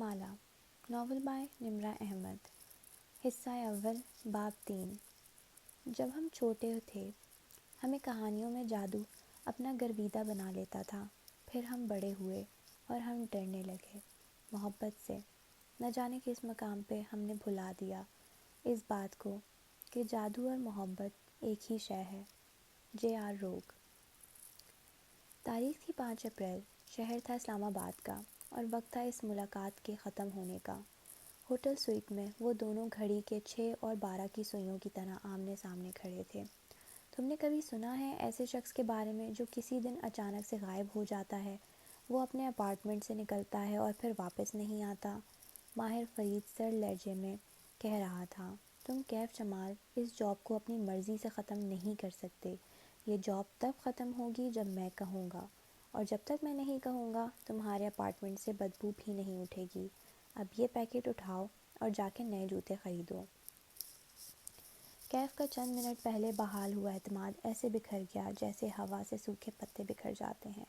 مالا novel bye نمرہ احمد حصہ اول باب 3 جب ہم چھوٹے تھے ہمیں کہانیوں میں جادو اپنا گرویدہ بنا لیتا تھا. پھر ہم بڑے ہوئے اور ہم ڈرنے لگے محبت سے. نہ جانے کس مقام پہ ہم نے بھلا دیا اس بات کو کہ جادو اور محبت ایک ہی شے ہے. JR روگ. تاریخ تھی 5 اپریل. شہر تھا اسلام آباد کا اور وقت تھا اس ملاقات کے ختم ہونے کا. ہوٹل سویٹ میں وہ دونوں گھڑی کے 6 اور 12 کی سوئیوں کی طرح آمنے سامنے کھڑے تھے. تم نے کبھی سنا ہے ایسے شخص کے بارے میں جو کسی دن اچانک سے غائب ہو جاتا ہے؟ وہ اپنے اپارٹمنٹ سے نکلتا ہے اور پھر واپس نہیں آتا. ماہر فرید سر لہجے میں کہہ رہا تھا. تم کیف جمال اس جاب کو اپنی مرضی سے ختم نہیں کر سکتے. یہ جاب تب ختم ہوگی جب میں کہوں گا، اور جب تک میں نہیں کہوں گا تمہارے اپارٹمنٹ سے بدبو بھی نہیں اٹھے گی. اب یہ پیکٹ اٹھاؤ اور جا کے نئے جوتے خریدو. کیف کا چند منٹ پہلے بحال ہوا اعتماد ایسے بکھر گیا جیسے ہوا سے سوکھے پتے بکھر جاتے ہیں.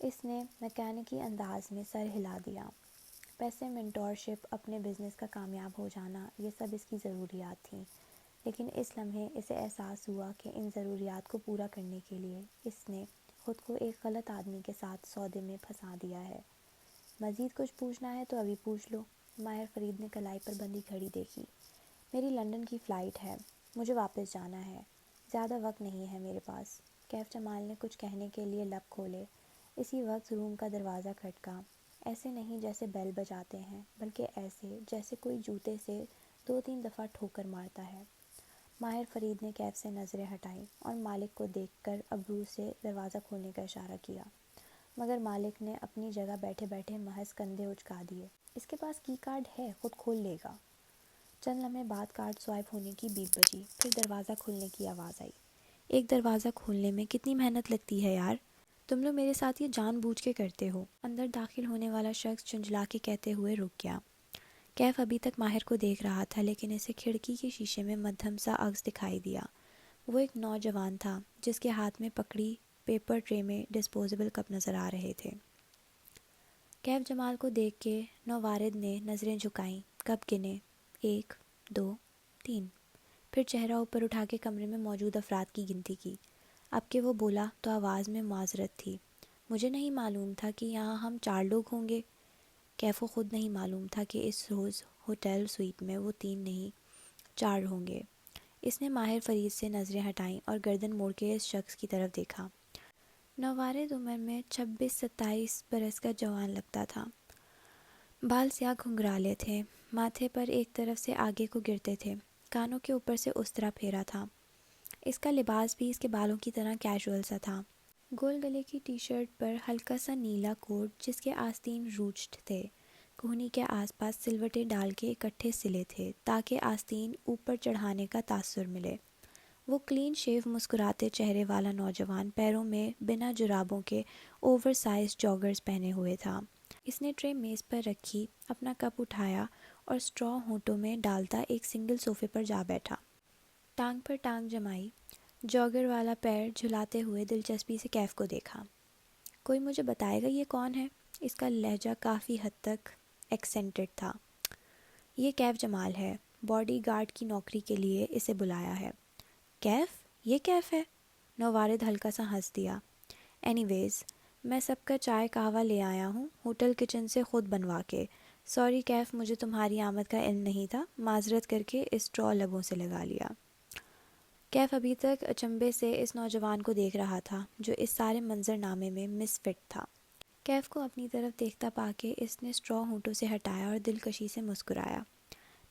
اس نے میکینکی انداز میں سر ہلا دیا. پیسے، منٹورشپ، اپنے بزنس کا کامیاب ہو جانا، یہ سب اس کی ضروریات تھیں. لیکن اس لمحے اسے احساس ہوا کہ ان ضروریات کو پورا کرنے کے لیے اس نے خود کو ایک غلط آدمی کے ساتھ سودے میں پھنسا دیا ہے. مزید کچھ پوچھنا ہے تو ابھی پوچھ لو. ماہر فرید نے کلائی پر بندھی گھڑی دیکھی. میری لندن کی فلائٹ ہے، مجھے واپس جانا ہے. زیادہ وقت نہیں ہے میرے پاس. کیف جمال نے کچھ کہنے کے لیے لب کھولے. اسی وقت روم کا دروازہ کھٹکا. ایسے نہیں جیسے بیل بجاتے ہیں، بلکہ ایسے جیسے کوئی جوتے سے 2-3 دفعہ ٹھوکر مارتا ہے. ماہر فرید نے کیف سے نظریں ہٹائیں اور مالک کو دیکھ کر ابرو سے دروازہ کھولنے کا اشارہ کیا، مگر مالک نے اپنی جگہ بیٹھے بیٹھے محض کندھے اچکا دیے. اس کے پاس کی کارڈ ہے، خود کھول لے گا. چند لمحے بعد کارڈ سوائپ ہونے کی بیپ بجی. پھر دروازہ کھلنے کی آواز آئی. ایک دروازہ کھولنے میں کتنی محنت لگتی ہے یار. تم لوگ میرے ساتھ یہ جان بوجھ کے کرتے ہو. اندر داخل ہونے والا شخص جھنجھلا کے کہتے ہوئے رک گیا. کیف ابھی تک ماہر کو دیکھ رہا تھا، لیکن اسے کھڑکی کے شیشے میں مدھم سا عکس دکھائی دیا. وہ ایک نوجوان تھا جس کے ہاتھ میں پکڑی پیپر ٹرے میں ڈسپوزیبل کپ نظر آ رہے تھے. کیف جمال کو دیکھ کے نوارد نے نظریں جھکائیں. کپ گنے. 1 2 3. پھر چہرہ اوپر اٹھا کے کمرے میں موجود افراد کی گنتی کی. اب کہ وہ بولا تو آواز میں معذرت تھی. مجھے نہیں معلوم تھا کہ یہاں ہم 4 لوگ ہوں گے. کیف کو خود نہیں معلوم تھا کہ اس روز ہوٹل سویٹ میں وہ 3 نہیں 4 ہوں گے. اس نے ماہر فرید سے نظریں ہٹائیں اور گردن موڑ کے اس شخص کی طرف دیکھا. نوارد عمر میں 26-27 برس کا جوان لگتا تھا. بال سیاہ گھنگرالے تھے، ماتھے پر ایک طرف سے آگے کو گرتے تھے، کانوں کے اوپر سے استرا پھیرا تھا. اس کا لباس بھی اس کے بالوں کی طرح کیجول سا تھا. گول گلے کی ٹی شرٹ پر ہلکا سا نیلا کوٹ جس کے آستین روچڈ تھے. کوہنی کے آس پاس سلوٹے ڈال کے اکٹھے سلے تھے تاکہ آستین اوپر چڑھانے کا تاثر ملے. وہ کلین شیو مسکراتے چہرے والا نوجوان پیروں میں بنا جرابوں کے اوور سائز جاگرز پہنے ہوئے تھا. اس نے ٹرے میز پر رکھی، اپنا کپ اٹھایا اور اسٹرا ہونٹوں میں ڈالتا ایک سنگل صوفے پر جا بیٹھا. ٹانگ پر ٹانگ جمائی، جاگر والا پیر جھلاتے ہوئے دلچسپی سے کیف کو دیکھا. کوئی مجھے بتائے گا یہ کون ہے؟ اس کا لہجہ کافی حد تک ایکسینٹڈ تھا. یہ کیف جمال ہے، باڈی گارڈ کی نوکری کے لیے اسے بلایا ہے. کیف؟ یہ کیف ہے؟ نوارد ہلکا سا ہنس دیا. اینی ویز میں سب کا چائے قہوہ لے آیا ہوں، ہوٹل کچن سے خود بنوا کے. سوری کیف، مجھے تمہاری آمد کا علم نہیں تھا. معذرت کر کے اسٹرا لبوں سے لگا لیا. کیف ابھی تک اچنبے سے اس نوجوان کو دیکھ رہا تھا جو اس سارے منظر نامے میں مس فٹ تھا. کیف کو اپنی طرف دیکھتا پا کے اس نے اسٹرا ہونٹوں سے ہٹایا اور دلکشی سے مسکرایا.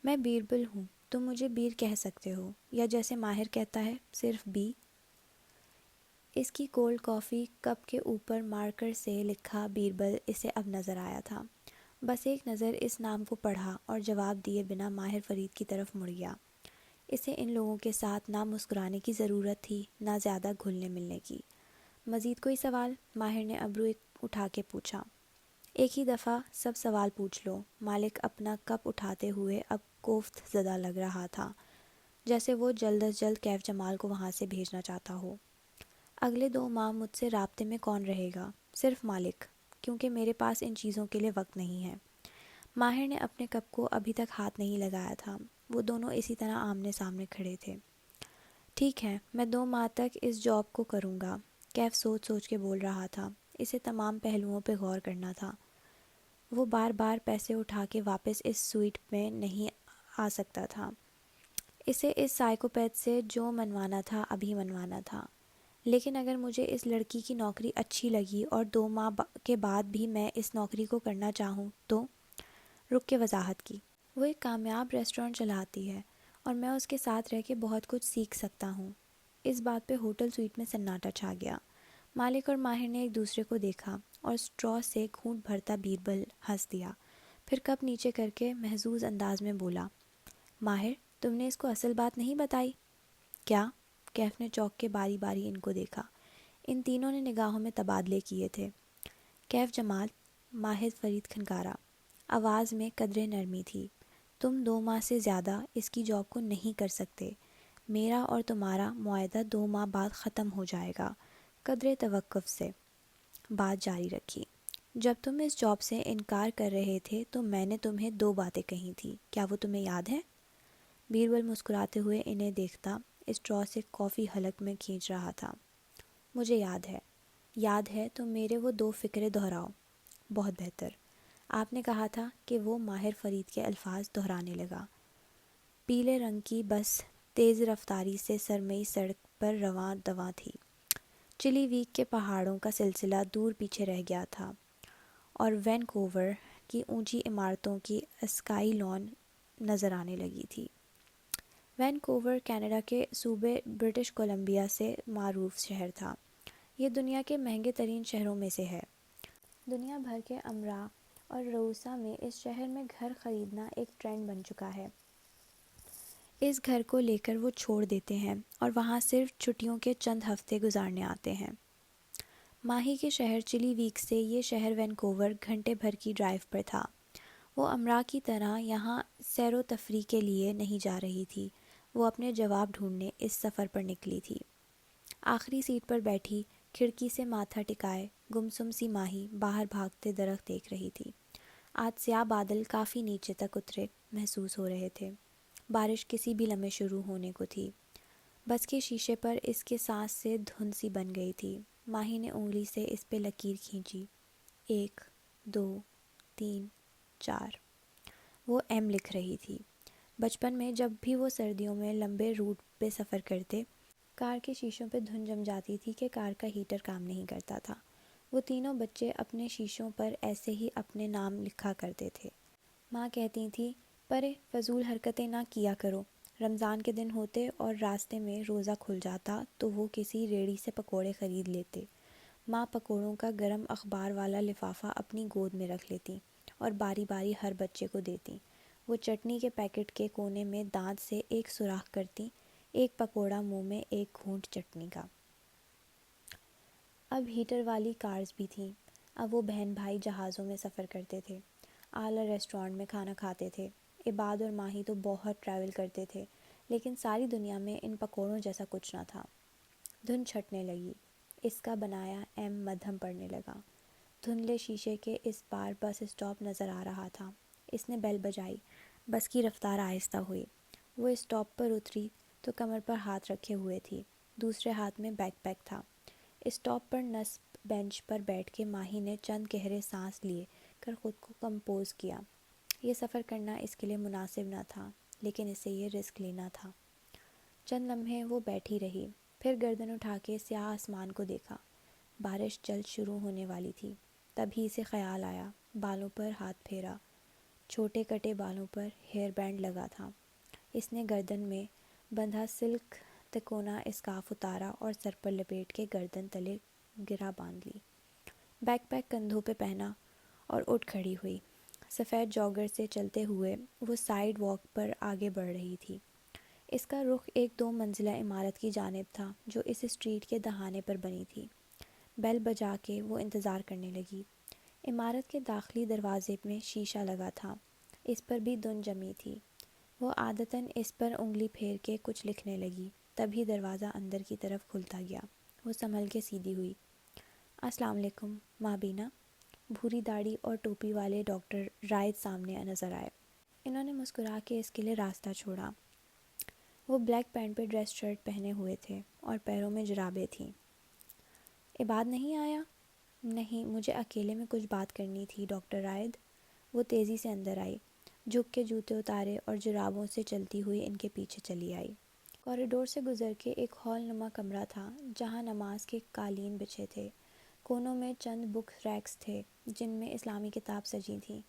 میں بیربل ہوں، تم مجھے بیر کہہ سکتے ہو، یا جیسے ماہر کہتا ہے صرف بی. اس کی کولڈ کافی کپ کے اوپر مارکر سے لکھا بیربل اسے اب نظر آیا تھا. بس ایک نظر اس نام کو پڑھا اور جواب دیے بنا ماہر فرید کی طرف مڑ گیا. اسے ان لوگوں کے ساتھ نہ مسکرانے کی ضرورت تھی، نہ زیادہ گھلنے ملنے کی. مزید کوئی سوال؟ ماہر نے ابرو اٹھا کے پوچھا. ایک ہی دفعہ سب سوال پوچھ لو. مالک اپنا کپ اٹھاتے ہوئے اب کوفت زدہ لگ رہا تھا، جیسے وہ جلد از جلد کیف جمال کو وہاں سے بھیجنا چاہتا ہو. اگلے 2 ماہ مجھ سے رابطے میں کون رہے گا؟ صرف مالک، کیونکہ میرے پاس ان چیزوں کے لیے وقت نہیں ہے. ماہر نے اپنے کپ کو ابھی تک ہاتھ نہیں لگایا تھا، وہ دونوں اسی طرح آمنے سامنے کھڑے تھے۔ ٹھیک ہے، میں 2 ماہ تک اس جاب کو کروں گا، کیف سوچ سوچ کے بول رہا تھا۔ اسے تمام پہلوؤں پہ غور کرنا تھا۔ وہ بار بار پیسے اٹھا کے واپس اس سویٹ میں نہیں آ سکتا تھا۔ اسے اس سائیکوپیتھ سے جو منوانا تھا ابھی منوانا تھا۔ لیکن اگر مجھے اس لڑکی کی نوکری اچھی لگی اور 2 ماہ کے بعد بھی میں اس نوکری کو کرنا چاہوں تو؟ رک کے وضاحت کی۔ وہ ایک کامیاب ریسٹورانٹ چلاتی ہے اور میں اس کے ساتھ رہ کے بہت کچھ سیکھ سکتا ہوں۔ اس بات پہ ہوٹل سویٹ میں سناٹا چھا گیا۔ مالک اور ماہر نے ایک دوسرے کو دیکھا اور اسٹرا سے گھونٹ بھرتا بیربل ہنس دیا، پھر کپ نیچے کر کے محظوظ انداز میں بولا، ماہر تم نے اس کو اصل بات نہیں بتائی؟ کیا؟ کیف نے چوک کے باری باری ان کو دیکھا۔ ان تینوں نے نگاہوں میں تبادلے کیے تھے۔ کیف جمال، ماہر فرید کھنکارا۔ آواز میں قدرے نرمی تھی۔ تم 2 ماہ سے زیادہ اس کی جاب کو نہیں کر سکتے۔ میرا اور تمہارا معاہدہ 2 ماہ بعد ختم ہو جائے گا۔ قدرے توقف سے بات جاری رکھی۔ جب تم اس جاب سے انکار کر رہے تھے تو میں نے تمہیں 2 باتیں کہی تھی، کیا وہ تمہیں یاد ہے؟ بیربل مسکراتے ہوئے انہیں دیکھتا اسٹرا سے کافی حلق میں کھینچ رہا تھا۔ مجھے یاد ہے۔ یاد ہے تو میرے وہ 2 فقرے دہراؤ۔ بہت بہتر۔ آپ نے کہا تھا کہ وہ ماہر فرید کے الفاظ دہرانے لگا۔ پیلے رنگ کی بس تیز رفتاری سے سرمئی سڑک پر رواں دواں تھی۔ چلی ویک کے پہاڑوں کا سلسلہ دور پیچھے رہ گیا تھا اور وینکوور کی اونچی عمارتوں کی اسکائی لان نظر آنے لگی تھی۔ وینکوور کینیڈا کے صوبے برٹش کولمبیا سے معروف شہر تھا۔ یہ دنیا کے مہنگے ترین شہروں میں سے ہے۔ دنیا بھر کے امراء اور رؤساء میں اس شہر میں گھر خریدنا ایک ٹرینڈ بن چکا ہے۔ اس گھر کو لے کر وہ چھوڑ دیتے ہیں اور وہاں صرف چھٹیوں کے چند ہفتے گزارنے آتے ہیں۔ ماہی کے شہر چلی ویک سے یہ شہر وینکوور گھنٹے بھر کی ڈرائیو پر تھا۔ وہ امراء کی طرح یہاں سیر و تفریح کے لیے نہیں جا رہی تھی، وہ اپنے جواب ڈھونڈنے اس سفر پر نکلی تھی۔ آخری سیٹ پر بیٹھی کھڑکی سے ماتھا ٹکائے گمسم سی ماہی باہر بھاگتے درخت دیکھ رہی تھی۔ آج سیاہ بادل کافی نیچے تک اترے محسوس ہو رہے تھے۔ بارش کسی بھی لمحے شروع ہونے کو تھی۔ بس کے شیشے پر اس کے سانس سے دھند سی بن گئی تھی۔ ماہی نے انگلی سے اس پہ لکیر کھینچی۔ 1 2 3 4۔ وہ ایم لکھ رہی تھی۔ بچپن میں جب بھی وہ سردیوں میں لمبے روٹ پہ سفر کرتے، کار کے شیشوں پہ دھند جم جاتی تھی کہ کار کا ہیٹر کام نہیں کرتا تھا۔ وہ تینوں بچے اپنے شیشوں پر ایسے ہی اپنے نام لکھا کرتے تھے۔ ماں کہتی تھی، پرے فضول حرکتیں نہ کیا کرو۔ رمضان کے دن ہوتے اور راستے میں روزہ کھل جاتا تو وہ کسی ریڑھی سے پکوڑے خرید لیتے۔ ماں پکوڑوں کا گرم اخبار والا لفافہ اپنی گود میں رکھ لیتی اور باری باری ہر بچے کو دیتی۔ وہ چٹنی کے پیکٹ کے کونے میں دانت سے ایک سوراخ کرتی، ایک پکوڑا منہ میں ایک گھونٹ چٹنی کا۔ اب ہیٹر والی کارز بھی تھیں۔ اب وہ بہن بھائی جہازوں میں سفر کرتے تھے، اعلیٰ ریسٹورانٹ میں کھانا کھاتے تھے۔ عباد اور ماہی تو بہت ٹریول کرتے تھے، لیکن ساری دنیا میں ان پکوڑوں جیسا کچھ نہ تھا۔ دھند چھٹنے لگی۔ اس کا بنایا ایم مدھم پڑنے لگا۔ دھندلے شیشے کے اس پار بس اسٹاپ نظر آ رہا تھا۔ اس نے بیل بجائی۔ بس کی رفتار آہستہ ہوئی۔ وہ اسٹاپ پر اتری تو کمر پر ہاتھ رکھے ہوئے تھی، دوسرے ہاتھ میں بیک پیک تھا۔ اسٹاپ پر نصب بینچ پر بیٹھ کے ماہی نے چند گہرے سانس لیے کر خود کو کمپوز کیا۔ یہ سفر کرنا اس کے لیے مناسب نہ تھا، لیکن اسے یہ رسک لینا تھا۔ چند لمحے وہ بیٹھی رہی، پھر گردن اٹھا کے سیاہ آسمان کو دیکھا۔ بارش جلد شروع ہونے والی تھی۔ تبھی اسے خیال آیا، بالوں پر ہاتھ پھیرا۔ چھوٹے کٹے بالوں پر ہیئر بینڈ لگا تھا۔ اس نے گردن میں بندھا سلک تکونا اسکارف اتارا اور سر پر لپیٹ کے گردن تلے گرہ باندھ لی۔ بیک پیک کندھوں پہ پہنا اور اٹھ کھڑی ہوئی۔ سفید جاگر سے چلتے ہوئے وہ سائیڈ واک پر آگے بڑھ رہی تھی۔ اس کا رخ ایک 2 منزلہ عمارت کی جانب تھا جو اس اسٹریٹ کے دہانے پر بنی تھی۔ بیل بجا کے وہ انتظار کرنے لگی۔ عمارت کے داخلی دروازے میں شیشہ لگا تھا، اس پر بھی دھند جمی تھی۔ وہ عادتاً اس پر انگلی پھیر کے کچھ لکھنے لگی، تبھی دروازہ اندر کی طرف کھلتا گیا۔ وہ سنبھل کے سیدھی ہوئی۔ السلام علیکم ماں بینا۔ بھوری داڑھی اور ٹوپی والے ڈاکٹر رائد سامنے نظر آئے۔ انہوں نے مسکرا کے اس کے لیے راستہ چھوڑا۔ وہ بلیک پینٹ پہ ڈریس شرٹ پہنے ہوئے تھے اور پیروں میں جرابیں تھیں۔ عباد نہیں آیا؟ نہیں، مجھے اکیلے میں کچھ بات کرنی تھی ڈاکٹر رائد۔ وہ تیزی سے اندر آئی، جھک کے جوتے اتارے اور جرابوں سے چلتی ہوئی ان کے پیچھے چلی آئی۔ کوریڈور سے گزر کے ایک ہال نما کمرہ تھا جہاں نماز کے قالین بچھے تھے۔ کونوں میں چند بک ریکس تھے جن میں اسلامی کتاب سجی تھیں۔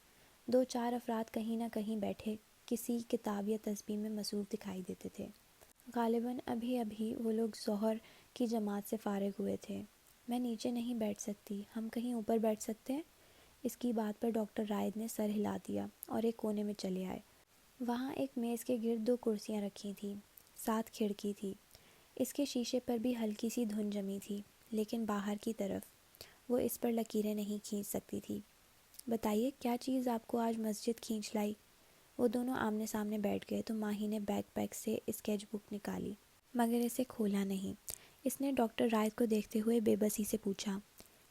2-4 افراد کہیں نہ کہیں بیٹھے کسی کتاب یا تسبیح میں مصروف دکھائی دیتے تھے۔ غالباً ابھی ابھی وہ لوگ ظہر کی جماعت سے فارغ ہوئے تھے۔ میں نیچے نہیں بیٹھ سکتی، ہم کہیں اوپر بیٹھ سکتے ہیں؟ اس کی بات پر ڈاکٹر رائد نے سر ہلا دیا اور ایک کونے میں چلے آئے۔ وہاں ایک میز کے گرد 2 کرسیاں رکھی تھیں، ساتھ کھڑکی تھی۔ اس کے شیشے پر بھی ہلکی سی دھند جمی تھی، لیکن باہر کی طرف وہ اس پر لکیریں نہیں کھینچ سکتی تھی۔ بتائیے کیا چیز آپ کو آج مسجد کھینچ لائی؟ وہ دونوں آمنے سامنے بیٹھ گئے تو ماہی نے بیک پیک سے اسکیچ بک نکالی، مگر اسے کھولا نہیں۔ اس نے ڈاکٹر رائد کو دیکھتے ہوئے بے بسی سے پوچھا،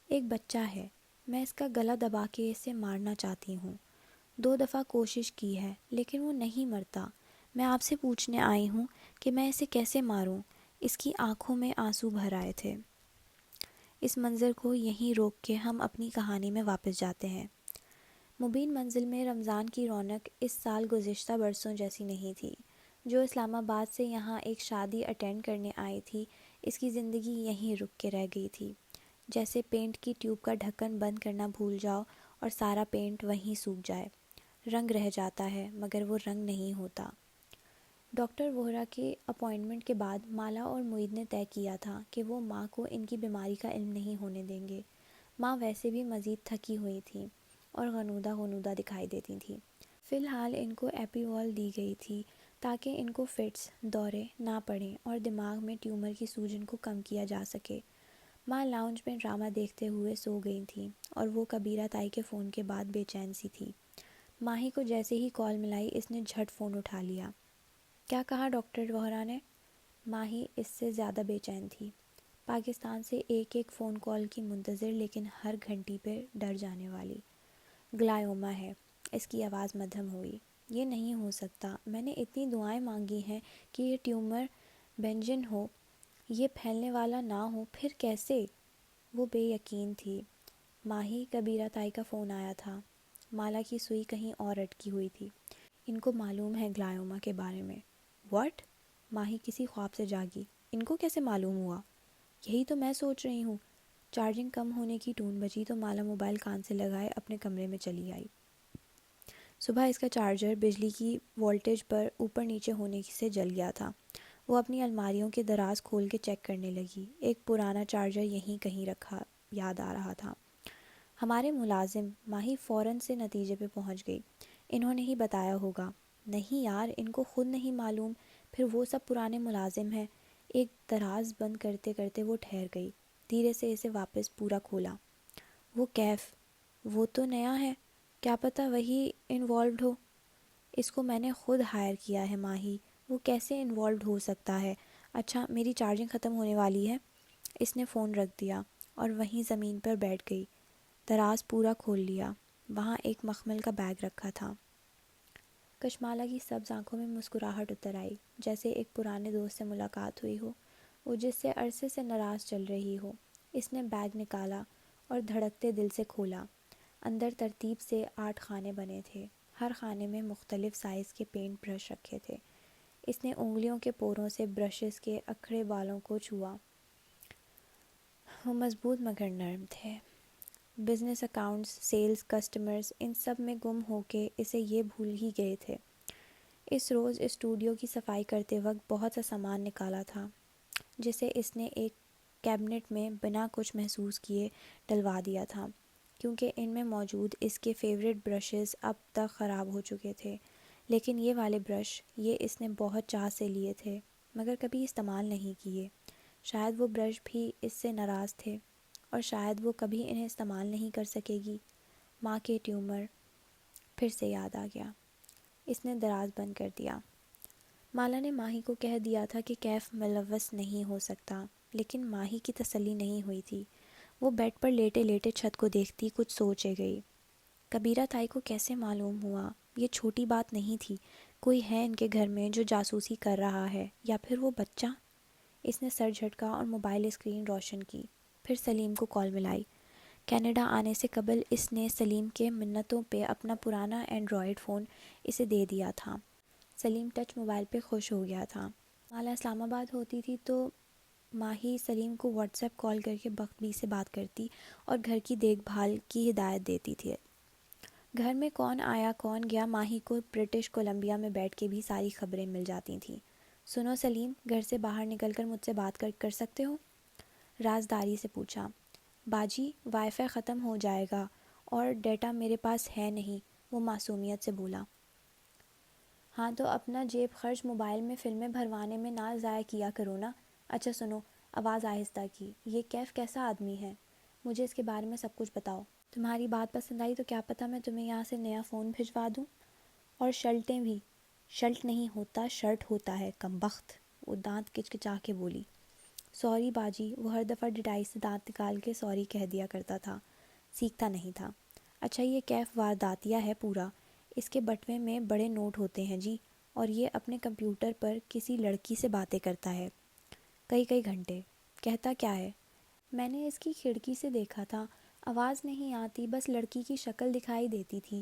ایک بچہ ہے، میں اس کا گلا دبا کے اسے مارنا چاہتی ہوں۔ 2 دفعہ کوشش کی ہے لیکن وہ نہیں مرتا۔ میں آپ سے پوچھنے آئی ہوں کہ میں اسے کیسے ماروں؟ اس کی آنکھوں میں آنسو بھر آئے تھے۔ اس منظر کو یہیں روک کے ہم اپنی کہانی میں واپس جاتے ہیں۔ مبین منزل میں رمضان کی رونق اس سال گزشتہ برسوں جیسی نہیں تھی۔ جو اسلام آباد سے یہاں ایک شادی اٹینڈ کرنے آئی تھی، اس کی زندگی یہیں رک کے رہ گئی تھی۔ جیسے پینٹ کی ٹیوب کا ڈھکن بند کرنا بھول جاؤ اور سارا پینٹ وہیں سوکھ جائے، رنگ رہ جاتا ہے مگر وہ رنگ نہیں ہوتا۔ ڈاکٹر وہرا کے اپوائنٹمنٹ کے بعد مالا اور معید نے طے کیا تھا کہ وہ ماں کو ان کی بیماری کا علم نہیں ہونے دیں گے۔ ماں ویسے بھی مزید تھکی ہوئی تھیں اور غنودہ غنودہ دکھائی دیتی تھیں۔ فی الحال ان کو ایپیوال دی گئی تھی تاکہ ان کو فٹس، دورے نہ پڑیں اور دماغ میں ٹیومر کی سوجن کو کم کیا جا سکے۔ ماں لاؤنج میں ڈرامہ دیکھتے ہوئے سو گئی تھیں اور وہ کبیرہ تائی کے فون کے بعد بے چین سی تھی۔ ماہی کو جیسے ہی کال ملائی اس نے جھٹ فون اٹھا لیا۔ کیا کہا ڈاکٹر وہرا نے؟ ماہی اس سے زیادہ بے چین تھی۔ پاکستان سے ایک ایک فون کال کی منتظر، لیکن ہر گھنٹی پہ ڈر جانے والی۔ گلائوما ہے، اس کی آواز مدھم ہوئی۔ یہ نہیں ہو سکتا، میں نے اتنی دعائیں مانگی ہیں کہ یہ ٹیومر بینجن ہو، یہ پھیلنے والا نہ ہو، پھر کیسے؟ وہ بے یقین تھی۔ ماہی، کبیرہ تائی کا فون آیا تھا۔ مالا کی سوئی کہیں اور اٹکی ہوئی تھی۔ ان کو معلوم ہے گلائوما کے بارے میں۔ واٹ؟ ماہی کسی خواب سے جاگی۔ ان کو کیسے معلوم ہوا؟ یہی تو میں سوچ رہی ہوں۔ چارجنگ کم ہونے کی ٹون بجی تو مالا موبائل کان سے لگائے اپنے کمرے میں چلی آئی۔ صبح اس کا چارجر بجلی کی وولٹیج پر اوپر نیچے ہونے سے جل گیا تھا۔ وہ اپنی الماریوں کے دراز کھول کے چیک کرنے لگی۔ ایک پرانا چارجر یہیں کہیں رکھا یاد آ رہا تھا۔ ہمارے ملازم، ماہی فوراً سے نتیجے پہ پہنچ گئی، انہوں نے ہی بتایا ہوگا۔ نہیں یار، ان کو خود نہیں معلوم، پھر وہ سب پرانے ملازم ہیں۔ ایک دراز بند کرتے کرتے وہ ٹھہر گئی، دھیرے سے اسے واپس پورا کھولا۔ وہ کیف، وہ تو نیا ہے، کیا پتہ وہی انوالوڈ ہو۔ اس کو میں نے خود ہائر کیا ہے ماہی، وہ کیسے انوالوڈ ہو سکتا ہے؟ اچھا میری چارجنگ ختم ہونے والی ہے۔ اس نے فون رکھ دیا اور وہیں زمین پر بیٹھ گئی، دراز پورا کھول لیا۔ وہاں ایک مخمل کا بیگ رکھا تھا۔ کشمالہ کی سبز آنکھوں میں مسکراہٹ اتر آئی، جیسے ایک پرانے دوست سے ملاقات ہوئی ہو، وہ جس سے عرصے سے ناراض چل رہی ہو۔ اس نے بیگ نکالا اور دھڑکتے دل سے کھولا۔ اندر ترتیب سے 8 خانے بنے تھے، ہر خانے میں مختلف سائز کے پینٹ برش رکھے تھے۔ اس نے انگلیوں کے پوروں سے برشز کے اکھڑے بالوں کو چھوا۔ وہ مضبوط مگر نرم تھے۔ بزنس اکاؤنٹس، سیلز، کسٹمرز، ان سب میں گم ہو کے اسے یہ بھول ہی گئے تھے۔ اس روز اسٹوڈیو کی صفائی کرتے وقت بہت سا سامان نکالا تھا جسے اس نے ایک کیبنٹ میں بنا کچھ محسوس کیے ڈلوا دیا تھا، کیونکہ ان میں موجود اس کے فیورٹ برشز اب تک خراب ہو چکے تھے۔ لیکن یہ والے برش، یہ اس نے بہت چاہ سے لیے تھے مگر کبھی استعمال نہیں کیے۔ شاید وہ برش بھی اس سے ناراض تھے اور شاید وہ کبھی انہیں استعمال نہیں کر سکے گی۔ ماں کے ٹیومر پھر سے یاد آ گیا۔ اس نے دراز بند کر دیا۔ مالا نے ماہی کو کہہ دیا تھا کہ کیف ملوث نہیں ہو سکتا، لیکن ماہی کی تسلی نہیں ہوئی تھی۔ وہ بیڈ پر لیٹے لیٹے چھت کو دیکھتی کچھ سوچے گئی۔ کبیرہ تائی کو کیسے معلوم ہوا؟ یہ چھوٹی بات نہیں تھی، کوئی ہے ان کے گھر میں جو جاسوسی کر رہا ہے، یا پھر وہ بچہ؟ اس نے سر جھٹکا اور موبائل اسکرین روشن کی، پھر سلیم کو کال ملائی۔ کینیڈا آنے سے قبل اس نے سلیم کے منتوں پہ اپنا پرانا اینڈرائیڈ فون اسے دے دیا تھا۔ سلیم ٹچ موبائل پہ خوش ہو گیا تھا۔ مالا اسلام آباد ہوتی تھی تو ماہی سلیم کو واٹس ایپ کال کر کے بخت سے بات کرتی اور گھر کی دیکھ بھال کی ہدایت دیتی تھی۔ گھر میں کون آیا کون گیا ماہی کو برٹش کولمبیا میں بیٹھ کے بھی ساری خبریں مل جاتی تھیں۔ سنو سلیم، گھر سے باہر نکل کر مجھ سے بات کر سکتے ہو؟ رازداری سے پوچھا۔ باجی، وائی فائی ختم ہو جائے گا اور ڈیٹا میرے پاس ہے نہیں، وہ معصومیت سے بولا۔ ہاں تو اپنا جیب خرچ موبائل میں فلمیں بھروانے میں نہ ضائع کیا کرو نا۔ اچھا سنو، آواز آہستہ کی، یہ کیف کیسا آدمی ہے؟ مجھے اس کے بارے میں سب کچھ بتاؤ۔ تمہاری بات پسند آئی تو کیا پتہ میں تمہیں یہاں سے نیا فون بھجوا دوں، اور شرٹیں بھی۔ شرٹ نہیں ہوتا، شرٹ ہوتا ہے کمبخت، وہ دانت کچکچا کے بولی۔ سوری باجی، وہ ہر دفعہ ڈٹائی سے دانت نکال کے سوری کہہ دیا کرتا تھا، سیکھتا نہیں تھا۔ اچھا یہ کیف وارداتیہ ہے پورا، اس کے بٹوے میں بڑے نوٹ ہوتے ہیں جی، اور یہ اپنے کمپیوٹر پر کسی لڑکی سے باتیں کرتا ہے کئی گھنٹے۔ کہتا کیا ہے؟ میں نے اس کی کھڑکی سے دیکھا تھا، آواز نہیں آتی، بس لڑکی کی شکل دکھائی دیتی تھی۔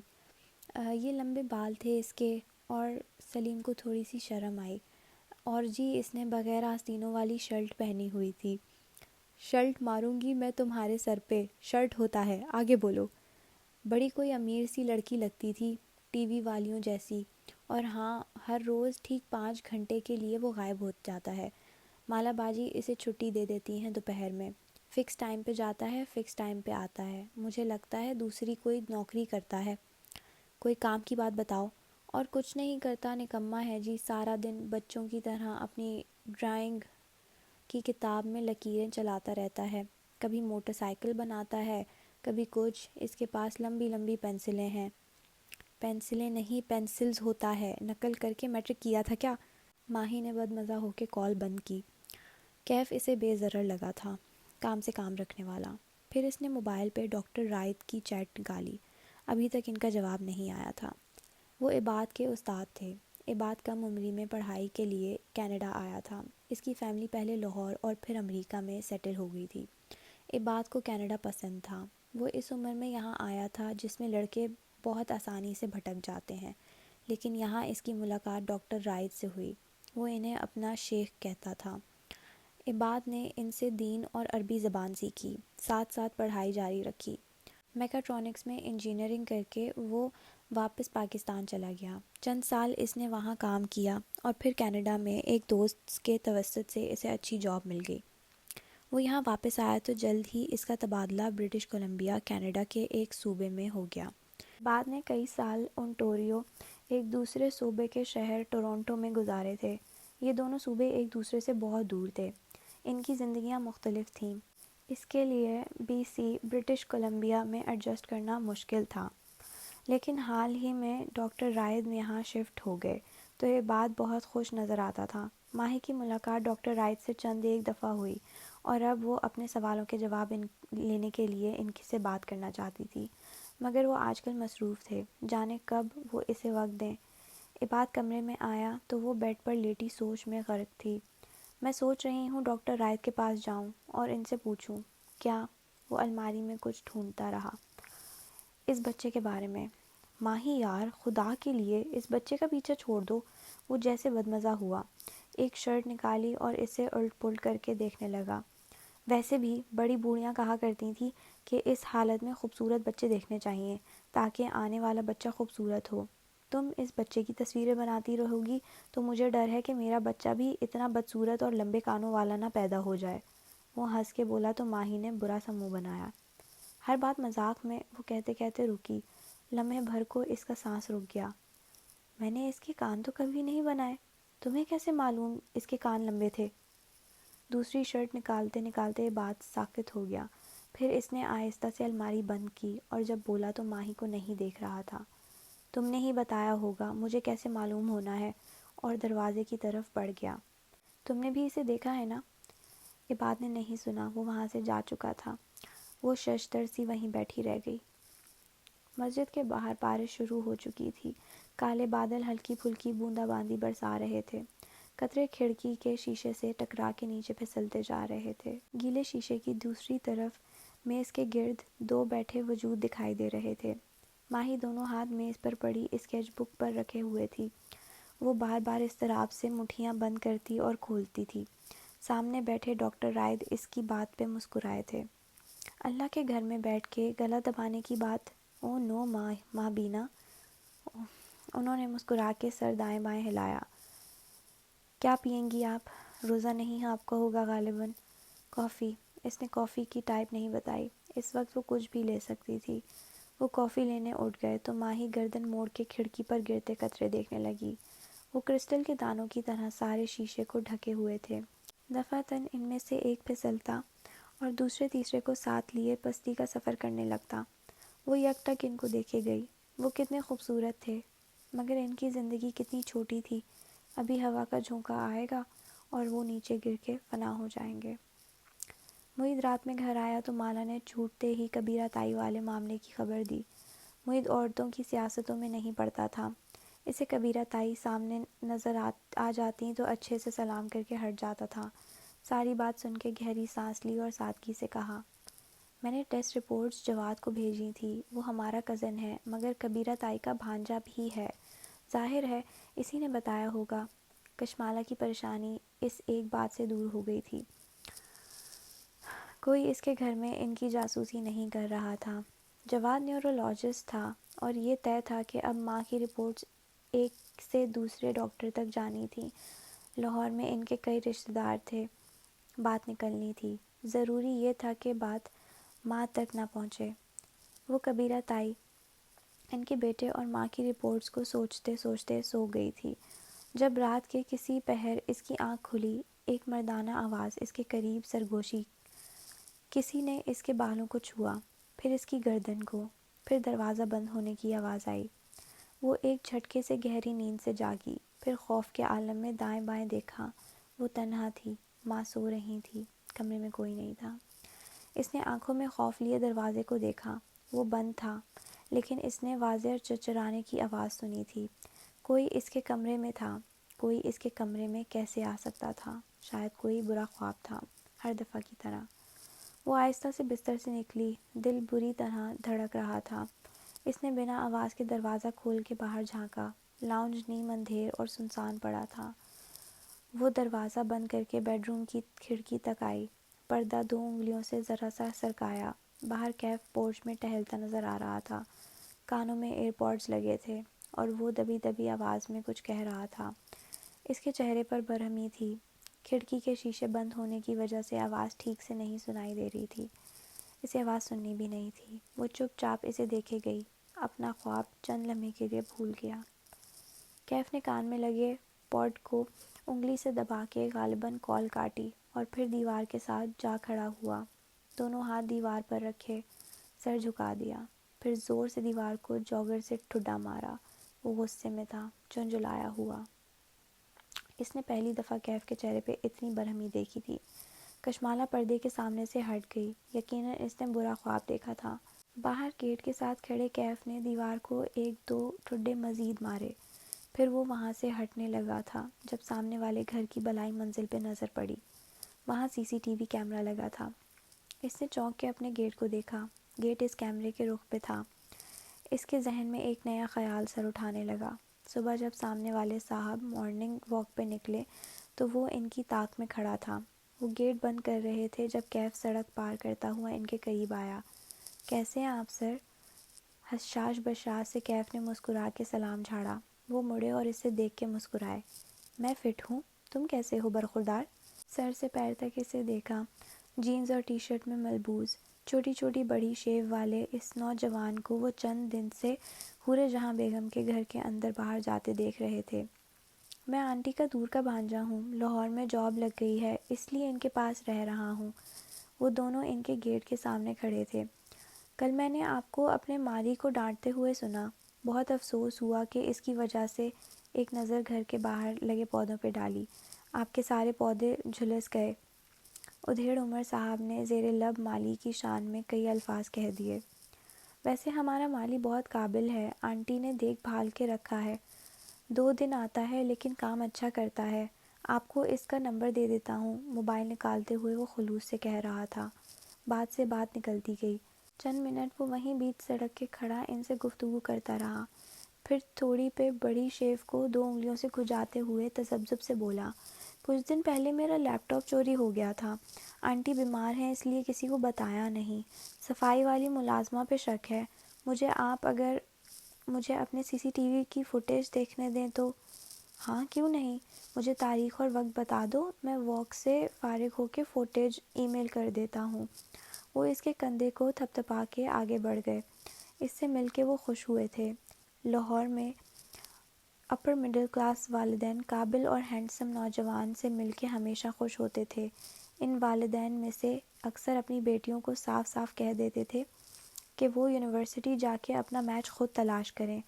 یہ لمبے بال تھے اس کے، اور سلیم کو تھوڑی سی شرم آئی۔ اور جی اس نے بغیر آستینوں والی شرٹ پہنی ہوئی تھی۔ شرٹ ماروں گی میں تمہارے سر پہ، شرٹ ہوتا ہے، آگے بولو۔ بڑی کوئی امیر سی لڑکی لگتی تھی، ٹی وی والیوں جیسی، اور ہاں ہر روز ٹھیک 5 گھنٹے کے لیے وہ غائب ہو جاتا ہے۔ مالا باجی اسے چھٹی دے دیتی ہیں دوپہر میں، فکس ٹائم پہ جاتا ہے، فکس ٹائم پہ آتا ہے۔ مجھے لگتا ہے دوسری کوئی نوکری کرتا ہے۔ کوئی کام کی بات بتاؤ۔ اور کچھ نہیں کرتا، نکما ہے جی، سارا دن بچوں کی طرح اپنی ڈرائنگ کی کتاب میں لکیریں چلاتا رہتا ہے، کبھی موٹر سائیکل بناتا ہے، کبھی کچھ۔ اس کے پاس لمبی لمبی پینسلیں ہیں۔ پینسلیں نہیں، پینسلز ہوتا ہے، نقل کر کے میٹرک کیا تھا کیا؟ ماہی نے بدمزہ ہو کے کال بند کی۔ کیف اسے بے ضرر لگا تھا، کام سے کام رکھنے والا۔ پھر اس نے موبائل پہ ڈاکٹر رائد کی چیٹ نکالی، ابھی تک ان کا جواب نہیں آیا تھا۔ وہ عباد کے استاد تھے۔ عباد کم عمری میں پڑھائی کے لیے کینیڈا آیا تھا۔ اس کی فیملی پہلے لاہور اور پھر امریکہ میں سیٹل ہو گئی تھی۔ عباد کو کینیڈا پسند تھا۔ وہ اس عمر میں یہاں آیا تھا جس میں لڑکے بہت آسانی سے بھٹک جاتے ہیں، لیکن یہاں اس کی ملاقات ڈاکٹر رائد سے ہوئی۔ وہ انہیں اپنا شیخ کہتا تھا۔ عباد نے ان سے دین اور عربی زبان سیکھی، ساتھ ساتھ پڑھائی جاری رکھی۔ میکاٹرونکس میں انجینئرنگ کر کے وہ واپس پاکستان چلا گیا۔ چند سال اس نے وہاں کام کیا اور پھر کینیڈا میں ایک دوست کے توسط سے اسے اچھی جاب مل گئی۔ وہ یہاں واپس آیا تو جلد ہی اس کا تبادلہ برٹش کولمبیا کینیڈا کے ایک صوبے میں ہو گیا۔ بعد نے کئی سال اونٹاریو، ایک دوسرے صوبے کے شہر ٹورنٹو میں گزارے تھے۔ یہ دونوں صوبے ایک دوسرے سے بہت دور تھے، ان کی زندگیاں مختلف تھیں، اس کے لیے بی سی برٹش کولمبیا میں ایڈجسٹ کرنا مشکل تھا۔ لیکن حال ہی میں ڈاکٹر رائد یہاں شفٹ ہو گئے تو یہ بات بہت خوش نظر آتا تھا۔ ماہی کی ملاقات ڈاکٹر رائد سے چند ایک دفعہ ہوئی، اور اب وہ اپنے سوالوں کے جواب لینے کے لیے ان سے بات کرنا چاہتی تھی، مگر وہ آج کل مصروف تھے، جانے کب وہ اسے وقت دیں۔ عباد کمرے میں آیا تو وہ بیڈ پر لیٹی سوچ میں غرق تھی۔ میں سوچ رہی ہوں ڈاکٹر رائد کے پاس جاؤں اور ان سے پوچھوں۔ کیا؟ وہ الماری میں کچھ ڈھونڈتا رہا۔ اس بچے کے بارے میں۔ ماہی یار، خدا کے لیے اس بچے کا پیچھا چھوڑ دو۔ وہ جیسے بدمزہ ہوا، ایک شرٹ نکالی اور اسے الٹ پلٹ کر کے دیکھنے لگا۔ ویسے بھی بڑی بوڑھیاں کہا کرتی تھیں کہ اس حالت میں خوبصورت بچے دیکھنے چاہیے تاکہ آنے والا بچہ خوبصورت ہو۔ تم اس بچے کی تصویریں بناتی رہو گی تو مجھے ڈر ہے کہ میرا بچہ بھی اتنا بدصورت اور لمبے کانوں والا نہ پیدا ہو جائے۔ وہ ہنس کے بولا تو ماہی نے برا سا منہ بنایا۔ ہر بات مذاق میں، وہ کہتے کہتے رکی۔ لمحے بھر کو اس کا سانس رک گیا۔ میں نے اس کے کان تو کبھی نہیں بنائے، تمہیں کیسے معلوم اس کے کان لمبے تھے؟ دوسری شرٹ نکالتے نکالتے بات ساکت ہو گیا۔ پھر اس نے آہستہ سے الماری بند کی اور جب بولا تو ماہی کو نہیں دیکھ رہا تھا۔ تم نے ہی بتایا ہوگا، مجھے کیسے معلوم ہونا ہے؟ اور دروازے کی طرف بڑھ گیا۔ تم نے بھی اسے دیکھا ہے نا؟ عباد نے نہیں سنا، وہ وہاں سے جا چکا تھا۔ وہ ششدر سی وہیں بیٹھی رہ گئی۔ مسجد کے باہر بارش شروع ہو چکی تھی۔ کالے بادل ہلکی پھلکی بوندا باندی برسا رہے تھے۔ قطرے کھڑکی کے شیشے سے ٹکرا کے نیچے پھسلتے جا رہے تھے۔ گیلے شیشے کی دوسری طرف میز کے گرد دو بیٹھے وجود دکھائی دے رہے تھے۔ ماہی دونوں ہاتھ میز پر پڑی اسکیچ بک پر رکھے ہوئے تھی۔ وہ بار بار اضطراب سے مٹھیاں بند کرتی اور کھولتی تھی۔ سامنے بیٹھے ڈاکٹر رائد اس کی بات پہ مسکرائے تھے۔ اللہ کے گھر میں بیٹھ کے گلا دبانے کی بات، او نو ماں بینا۔ انہوں نے مسکرا کے سر دائیں بائیں ہلایا۔ کیا پئیں گی آپ؟ روزہ نہیں آپ کا ہوگا غالباً۔ کافی۔ اس نے کافی کی ٹائپ نہیں بتائی۔ اس وقت وہ کچھ بھی لے سکتی تھی۔ وہ کافی لینے اٹھ گئے تو ماہی گردن موڑ کے کھڑکی پر گرتے قطرے دیکھنے لگی۔ وہ کرسٹل کے دانوں کی طرح سارے شیشے کو ڈھکے ہوئے تھے۔ دفعتاً ان میں سے ایک پھسلتا اور دوسرے تیسرے کو ساتھ لیے پستی کا سفر کرنے لگتا۔ وہ یک ٹک ان کو دیکھے گئی۔ وہ کتنے خوبصورت تھے، مگر ان کی زندگی کتنی چھوٹی تھی۔ ابھی ہوا کا جھونکا آئے گا اور وہ نیچے گر کے فنا ہو جائیں گے۔ معید رات میں گھر آیا تو مالا نے چھوٹتے ہی کبیرہ تائی والے معاملے کی خبر دی۔ معید عورتوں کی سیاستوں میں نہیں پڑتا تھا۔ اسے کبیرہ تائی سامنے نظر آ جاتی تو اچھے سے سلام کر کے ہٹ جاتا تھا۔ ساری بات سن کے گہری سانس لی اور سادگی سے کہا، میں نے ٹیسٹ رپورٹس جواد کو بھیجی تھی۔ وہ ہمارا کزن ہے مگر کبیرہ تائی کا بھانجا بھی ہے۔ ظاہر ہے اسی نے بتایا ہوگا۔ کشمالہ کی پریشانی اس ایک بات سے دور ہو گئی تھی، کوئی اس کے گھر میں ان کی جاسوسی نہیں کر رہا تھا۔ جواد نیورولوجسٹ تھا اور یہ طے تھا کہ اب ماں کی رپورٹس ایک سے دوسرے ڈاکٹر تک جانی تھیں۔ لاہور میں ان کے کئی رشتہ دار تھے، بات نکلنی تھی۔ ضروری یہ تھا کہ بات ماں تک نہ پہنچے۔ وہ کبیرہ تائی ان کے بیٹے اور ماں کی رپورٹس کو سوچتے سوچتے سو گئی تھی۔ جب رات کے کسی پہر اس کی آنکھ کھلی، ایک مردانہ آواز اس کے قریب سرگوشی۔ کسی نے اس کے بالوں کو چھوا، پھر اس کی گردن کو، پھر دروازہ بند ہونے کی آواز آئی۔ وہ ایک جھٹکے سے گہری نیند سے جاگی، پھر خوف کے عالم میں دائیں بائیں دیکھا۔ وہ تنہا تھی، ماں سو رہی تھی، کمرے میں کوئی نہیں تھا۔ اس نے آنکھوں میں خوف لیے دروازے کو دیکھا۔ وہ بند تھا، لیکن اس نے واضح چرچرانے کی آواز سنی تھی۔ کوئی اس کے کمرے میں تھا۔ کوئی اس کے کمرے میں کیسے آ سکتا تھا؟ شاید کوئی برا خواب تھا، ہر دفعہ کی طرح۔ وہ آہستہ سے بستر سے نکلی، دل بری طرح دھڑک رہا تھا۔ اس نے بنا آواز کے دروازہ کھول کے باہر جھانکا۔ لاؤنج نیم اندھیر اور سنسان پڑا تھا۔ وہ دروازہ بند کر کے بیڈ روم کی کھڑکی تک آئی، پردہ 2 انگلیوں سے ذرا سا سرکایا۔ باہر کیف پورچ میں ٹہلتا نظر آ رہا تھا۔ کانوں میں ایئر پوڈز لگے تھے اور وہ دبی دبی آواز میں کچھ کہہ رہا تھا۔ اس کے چہرے پر برہمی تھی۔ کھڑکی کے شیشے بند ہونے کی وجہ سے آواز ٹھیک سے نہیں سنائی دے رہی تھی۔ اسے آواز سننی بھی نہیں تھی۔ وہ چپ چاپ اسے دیکھے گئی، اپنا خواب چند لمحے کے لیے بھول گیا۔ کیف نے کان میں لگے پوڈ کو انگلی سے دبا کے غالباً کال کاٹی اور پھر دیوار کے ساتھ جا کھڑا ہوا۔ دونوں ہاتھ دیوار پر رکھے، سر جھکا دیا، پھر زور سے دیوار کو جوگر سے ٹھڈا مارا۔ وہ غصے میں تھا، جھنجھلایا ہوا۔ اس نے پہلی دفعہ کیف کے چہرے پہ اتنی برہمی دیکھی تھی۔ کشمالہ پردے کے سامنے سے ہٹ گئی۔ یقیناً اس نے برا خواب دیکھا تھا۔ باہر گیٹ کے ساتھ کھڑے کیف نے دیوار کو 1-2 ٹھڈے مزید مارے، پھر وہ وہاں سے ہٹنے لگا تھا جب سامنے والے گھر کی بالائی منزل پہ نظر پڑی۔ وہاں CCTV کیمرہ لگا تھا۔ اس نے چونک کے اپنے گیٹ کو دیکھا۔ گیٹ اس کیمرے کے رخ پہ تھا۔ اس کے ذہن میں ایک نیا خیال سر اٹھانے لگا۔ صبح جب سامنے والے صاحب مارننگ واک پہ نکلے تو وہ ان کی طاق میں کھڑا تھا۔ وہ گیٹ بند کر رہے تھے جب کیف سڑک پار کرتا ہوا ان کے قریب آیا۔ کیسے ہیں آپ سر؟ حشاش بشاش سے کیف نے مسکرا کے سلام جھاڑا۔ وہ مڑے اور اسے دیکھ کے مسکرائے۔ میں فٹ ہوں، تم کیسے ہو برخوردار؟ سر سے پیر تک اسے دیکھا۔ جینز اور ٹی شرٹ میں ملبوس، چھوٹی چھوٹی بڑی شیو والے اس نوجوان کو وہ چند دن سے حورِ جہاں بیگم کے گھر کے اندر باہر جاتے دیکھ رہے تھے۔ میں آنٹی کا دور کا بھانجا ہوں، لاہور میں جاب لگ گئی ہے اس لیے ان کے پاس رہ رہا ہوں۔ وہ دونوں ان کے گیٹ کے سامنے کھڑے تھے۔ کل میں نے آپ کو اپنے مالی کو ڈانٹتے ہوئے سنا، بہت افسوس ہوا کہ اس کی وجہ سے۔ ایک نظر گھر کے باہر لگے پودوں پہ ڈالی۔ آپ کے سارے پودے جھلس گئے۔ ادھیڑ عمر صاحب نے زیر لب مالی کی شان میں کئی الفاظ کہہ دیے۔ ویسے ہمارا مالی بہت قابل ہے، آنٹی نے دیکھ بھال کے رکھا ہے، 2 دن آتا ہے لیکن کام اچھا کرتا ہے، آپ کو اس کا نمبر دے دیتا ہوں، موبائل نکالتے ہوئے وہ خلوص سے کہہ رہا تھا۔ بات سے بات نکلتی گئی، چند منٹ وہ وہیں بیچ سڑک کے کھڑا ان سے گفتگو کرتا رہا، پھر تھوڑی پہ بڑی شیف کو 2 انگلیوں سے کھجاتے ہوئے تذبذب سے بولا، کچھ دن پہلے میرا لیپ ٹاپ چوری ہو گیا تھا، آنٹی بیمار ہیں اس لیے کسی کو بتایا نہیں، صفائی والی ملازمہ پہ شک ہے، آپ اگر مجھے اپنے CCTV کی فوٹیج دیکھنے دیں تو؟ ہاں کیوں نہیں، مجھے تاریخ اور وقت بتا دو، میں واک سے فارغ ہو کے فوٹیج ای میل کر دیتا ہوں۔ وہ اس کے کندھے کو تھپتھپا کے آگے بڑھ گئے۔ اس سے مل کے وہ خوش ہوئے تھے۔ لاہور میں اپر مڈل کلاس والدین قابل اور ہینڈسم نوجوان سے مل کے ہمیشہ خوش ہوتے تھے۔ ان والدین میں سے اکثر اپنی بیٹیوں کو صاف صاف کہہ دیتے تھے کہ وہ یونیورسٹی جا کے اپنا میچ خود تلاش کریں۔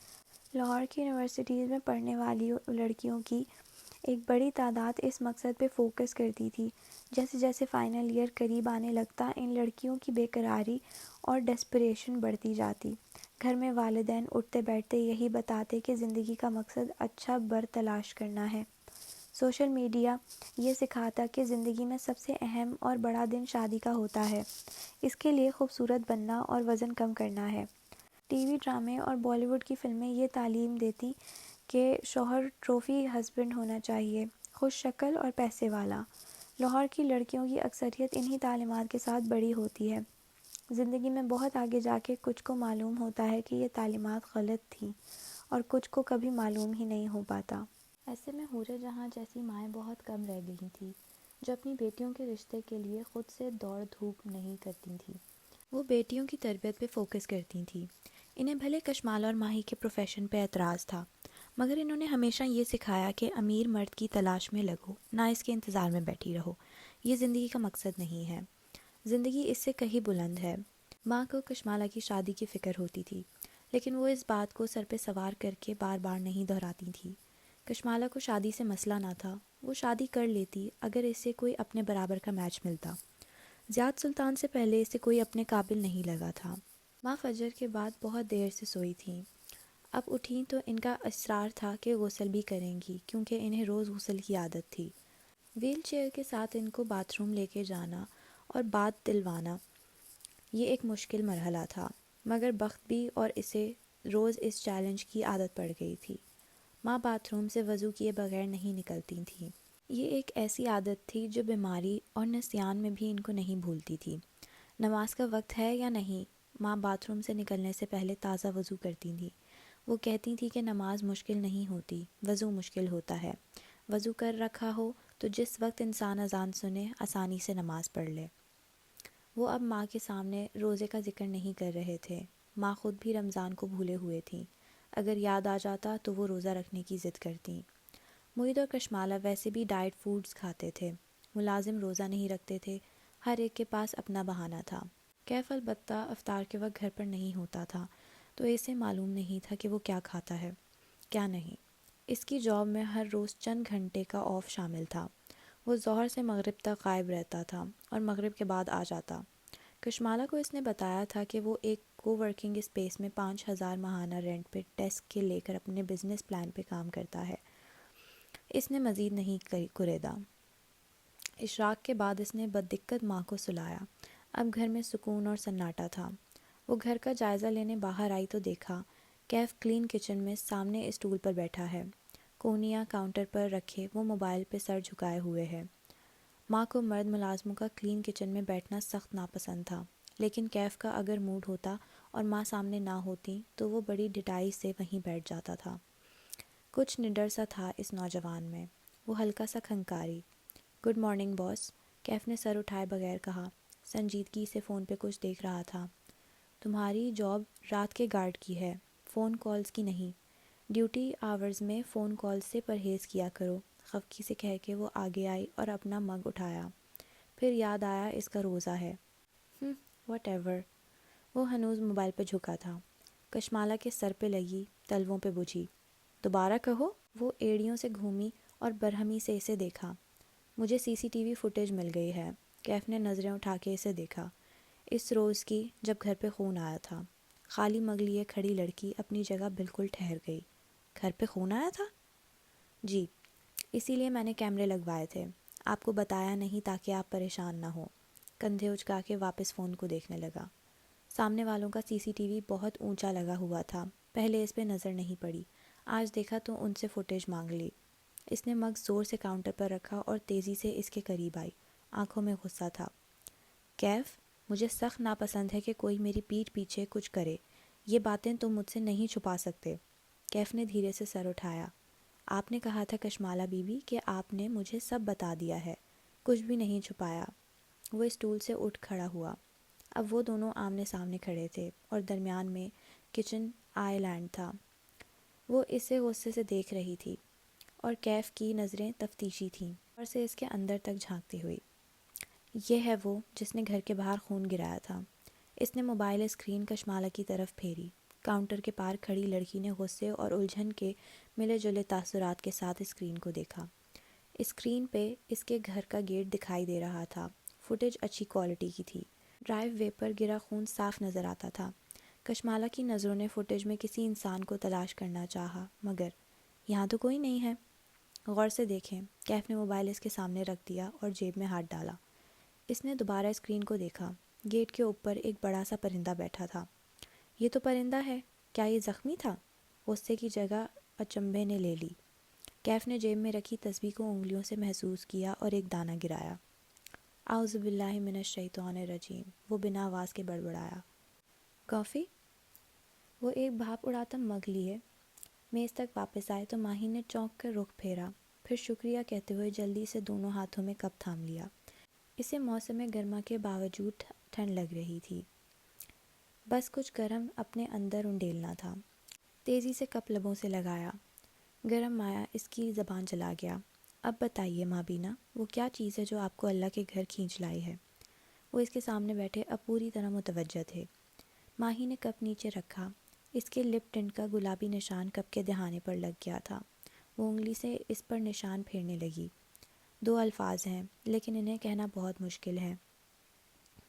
لاہور کی یونیورسٹیز میں پڑھنے والی لڑکیوں کی ایک بڑی تعداد اس مقصد پہ فوکس کرتی تھی۔ جیسے جیسے فائنل ایئر قریب آنے لگتا، ان لڑکیوں کی بے قراری اور ڈسپریشن بڑھتی جاتی۔ گھر میں والدین اٹھتے بیٹھتے یہی بتاتے کہ زندگی کا مقصد اچھا بر تلاش کرنا ہے۔ سوشل میڈیا یہ سکھاتا کہ زندگی میں سب سے اہم اور بڑا دن شادی کا ہوتا ہے، اس کے لیے خوبصورت بننا اور وزن کم کرنا ہے۔ ٹی وی ڈرامے اور بالی ووڈ کی فلمیں یہ تعلیم دیتی کہ شوہر ٹروفی ہسبینڈ ہونا چاہیے، خوش شکل اور پیسے والا۔ لاہور کی لڑکیوں کی اکثریت انہی تعلیمات کے ساتھ بڑی ہوتی ہے۔ زندگی میں بہت آگے جا کے کچھ کو معلوم ہوتا ہے کہ یہ تعلیمات غلط تھیں، اور کچھ کو کبھی معلوم ہی نہیں ہو پاتا۔ ایسے میں حورِ جہاں جیسی مائیں بہت کم رہ گئی تھیں جو اپنی بیٹیوں کے رشتے کے لیے خود سے دوڑ دھوپ نہیں کرتی تھیں۔ وہ بیٹیوں کی تربیت پہ فوکس کرتی تھیں۔ انہیں بھلے کشمالہ اور ماہی کے پروفیشن پہ اعتراض تھا، مگر انہوں نے ہمیشہ یہ سکھایا کہ امیر مرد کی تلاش میں لگو، نہ اس کے انتظار میں بیٹھی رہو۔ یہ زندگی کا مقصد نہیں ہے، زندگی اس سے کہیں بلند ہے۔ ماں کو کشمالہ کی شادی کی فکر ہوتی تھی، لیکن وہ اس بات کو سر پہ سوار کر کے بار بار نہیں دہراتی تھی۔ کشمالہ کو شادی سے مسئلہ نہ تھا، وہ شادی کر لیتی اگر اسے کوئی اپنے برابر کا میچ ملتا۔ زیاد سلطان سے پہلے اسے کوئی اپنے قابل نہیں لگا تھا۔ ماں فجر کے بعد بہت دیر سے سوئی تھیں، اب اٹھیں تو ان کا اصرار تھا کہ غسل بھی کریں گی، کیونکہ انہیں روز غسل کی عادت تھی۔ ویل چیئر کے ساتھ ان کو باتھ روم لے کے جانا اور بات دلوانا یہ ایک مشکل مرحلہ تھا، مگر بخت بھی اور اسے روز اس چیلنج کی عادت پڑ گئی تھی۔ ماں باتھ روم سے وضو کیے بغیر نہیں نکلتی تھیں۔ یہ ایک ایسی عادت تھی جو بیماری اور نسیان میں بھی ان کو نہیں بھولتی تھی۔ نماز کا وقت ہے یا نہیں، ماں باتھ روم سے نکلنے سے پہلے تازہ وضو کرتی تھیں۔ وہ کہتی تھی کہ نماز مشکل نہیں ہوتی، وضو مشکل ہوتا ہے۔ وضو کر رکھا ہو تو جس وقت انسان اذان سنے آسانی سے نماز پڑھ لے۔ وہ اب ماں کے سامنے روزے کا ذکر نہیں کر رہے تھے، ماں خود بھی رمضان کو بھولے ہوئے تھیں، اگر یاد آ جاتا تو وہ روزہ رکھنے کی ضد کرتیں۔ معید اور کشمالہ ویسے بھی ڈائٹ فوڈز کھاتے تھے، ملازم روزہ نہیں رکھتے تھے، ہر ایک کے پاس اپنا بہانہ تھا۔ کیف البتہ افطار کے وقت گھر پر نہیں ہوتا تھا، تو اسے معلوم نہیں تھا کہ وہ کیا کھاتا ہے کیا نہیں۔ اس کی جاب میں ہر روز چند گھنٹے کا آف شامل تھا۔ وہ ظہر سے مغرب تک غائب رہتا تھا اور مغرب کے بعد آ جاتا۔ کشمالہ کو اس نے بتایا تھا کہ وہ ایک کو ورکنگ اسپیس میں 5,000 ماہانہ رینٹ پہ ڈیسک کے لے کر اپنے بزنس پلان پہ کام کرتا ہے۔ اس نے مزید نہیں کریدا۔ اشراق کے بعد اس نے بددقت ماں کو سلایا۔ اب گھر میں سکون اور سناٹا تھا۔ وہ گھر کا جائزہ لینے باہر آئی تو دیکھا کیف کلین کچن میں سامنے اسٹول پر بیٹھا ہے، کونیاں کاؤنٹر پر رکھے وہ موبائل پہ سر جھکائے ہوئے ہے۔ ماں کو مرد ملازموں کا کلین کچن میں بیٹھنا سخت ناپسند تھا، لیکن کیف کا اگر موڈ ہوتا اور ماں سامنے نہ ہوتی تو وہ بڑی ڈٹائی سے وہیں بیٹھ جاتا تھا۔ کچھ نڈر سا تھا اس نوجوان میں، وہ ہلکا سا کھنکاری۔ گڈ مارننگ باس، کیف نے سر اٹھائے بغیر کہا، سنجیدگی سے فون پہ کچھ دیکھ رہا تھا۔ تمہاری جاب رات کے گارڈ کی ہے، فون کالز کی نہیں، ڈیوٹی آورز میں فون کالز سے پرہیز کیا کرو، خفگی سے کہہ کے وہ آگے آئی اور اپنا مگ اٹھایا۔ پھر یاد آیا اس کا روزہ ہے۔ What ever. وہ ہنوز موبائل پہ جھکا تھا۔ کشمالہ کے سر پہ لگی، تلووں پہ بجھی۔ دوبارہ کہو۔ وہ ایڑیوں سے گھومی اور برہمی سے اسے دیکھا۔ مجھے CCTV فوٹیج مل گئی ہے، کیف نے نظریں اٹھا کے اسے دیکھا. اس روز کی جب گھر پہ خون آیا تھا. خالی مگ لیے کھڑی لڑکی اپنی جگہ بالکل ٹھہر گئی. گھر پہ خون آیا تھا؟ جی، اسی لیے میں نے کیمرے لگوائے تھے. آپ کو بتایا نہیں تاکہ آپ پریشان نہ ہو. کندھے اچکا کے واپس فون کو دیکھنے لگا. سامنے والوں کا سی سی ٹی وی بہت اونچا لگا ہوا تھا. پہلے اس پہ نظر نہیں پڑی. آج دیکھا تو ان سے فوٹیج مانگ لی. اس نے مگ زور سے کاؤنٹر پر رکھا اور تیزی سے اس کے قریب آئی. آنکھوں میں غصہ تھا. کیف، مجھے سخت ناپسند ہے کہ کوئی میری پیٹھ پیچھے کچھ کرے. یہ باتیں تم مجھ سے نہیں چھپا سکتے. کیف نے دھیرے سے سر اٹھایا. آپ نے کہا تھا کشمالہ بی بی کہ آپ نے مجھے سب بتا دیا ہے. کچھ بھی نہیں چھپایا. وہ اسٹول سے اٹھ کھڑا ہوا. اب وہ دونوں آمنے سامنے کھڑے تھے اور درمیان میں کچن آئی لینڈ تھا. وہ اسے غصے سے دیکھ رہی تھی اور کیف کی نظریں تفتیشی تھیں اور سے اس کے اندر تک جھانکتی ہوئی. یہ ہے وہ جس نے گھر کے باہر خون گرایا تھا. اس نے موبائل اسکرین کشمالہ کی طرف پھیری. کاؤنٹر کے پار کھڑی لڑکی نے غصے اور الجھن کے ملے جلے تاثرات کے ساتھ اسکرین کو دیکھا. اسکرین پہ اس کے گھر کا گیٹ دکھائی دے رہا تھا. فوٹیج اچھی کوالٹی کی تھی. ڈرائیو وے پر گرا خون صاف نظر آتا تھا. کشمالہ کی نظروں نے فوٹیج میں کسی انسان کو تلاش کرنا چاہا، مگر یہاں تو کوئی نہیں ہے. غور سے دیکھیں. کیف نے موبائل اس کے سامنے رکھ دیا اور جیب میں ہاتھ ڈالا. اس نے دوبارہ اسکرین کو دیکھا. گیٹ کے اوپر ایک بڑا سا پرندہ بیٹھا تھا. یہ تو پرندہ ہے. کیا یہ زخمی تھا؟ غصے کی جگہ اچنبھے نے لے لی. کیف نے جیب میں رکھی تسبیح کو انگلیوں سے محسوس کیا اور ایک دانہ گرایا. اعوذ باللہ من الشیطان الرجیم، وہ بنا آواز کے بڑبڑایا. کافی؟ وہ ایک بھاپ اڑاتا مگ لیے میز تک واپس آئے تو ماہی نے چونک کر رخ پھیرا، پھر شکریہ کہتے ہوئے جلدی سے دونوں ہاتھوں میں کپ تھام لیا. اسے موسم گرما کے باوجود ٹھنڈ لگ رہی تھی. بس کچھ گرم اپنے اندر انڈیلنا تھا. تیزی سے کپ لبوں سے لگایا. گرم مایا اس کی زبان چلا گیا. اب بتائیے ماں بینا، وہ کیا چیز ہے جو آپ کو اللہ کے گھر کھینچ لائی ہے؟ وہ اس کے سامنے بیٹھے اب پوری طرح متوجہ تھے. ماہی نے کپ نیچے رکھا. اس کے لپ ٹنٹ کا گلابی نشان کپ کے دہانے پر لگ گیا تھا. وہ انگلی سے اس پر نشان پھیرنے لگی. 2 الفاظ ہیں لیکن انہیں کہنا بہت مشکل ہے.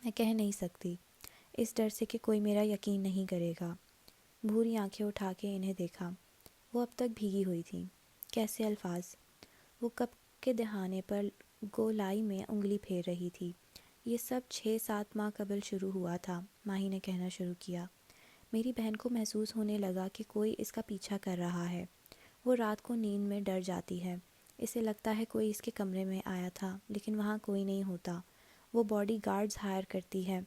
میں کہہ نہیں سکتی، اس ڈر سے کہ کوئی میرا یقین نہیں کرے گا. بھوری آنکھیں اٹھا کے انہیں دیکھا. وہ اب تک بھیگی ہوئی تھیں. کیسے الفاظ؟ وہ کپ کے دہانے پر گولائی میں انگلی پھیر رہی تھی. یہ سب 6-7 ماہ قبل شروع ہوا تھا. ماہی نے کہنا شروع کیا. میری بہن کو محسوس ہونے لگا کہ کوئی اس کا پیچھا کر رہا ہے. وہ رات کو نیند میں ڈر جاتی ہے. اسے لگتا ہے کوئی اس کے کمرے میں آیا تھا لیکن وہاں کوئی نہیں ہوتا. وہ باڈی گارڈز ہائر کرتی ہے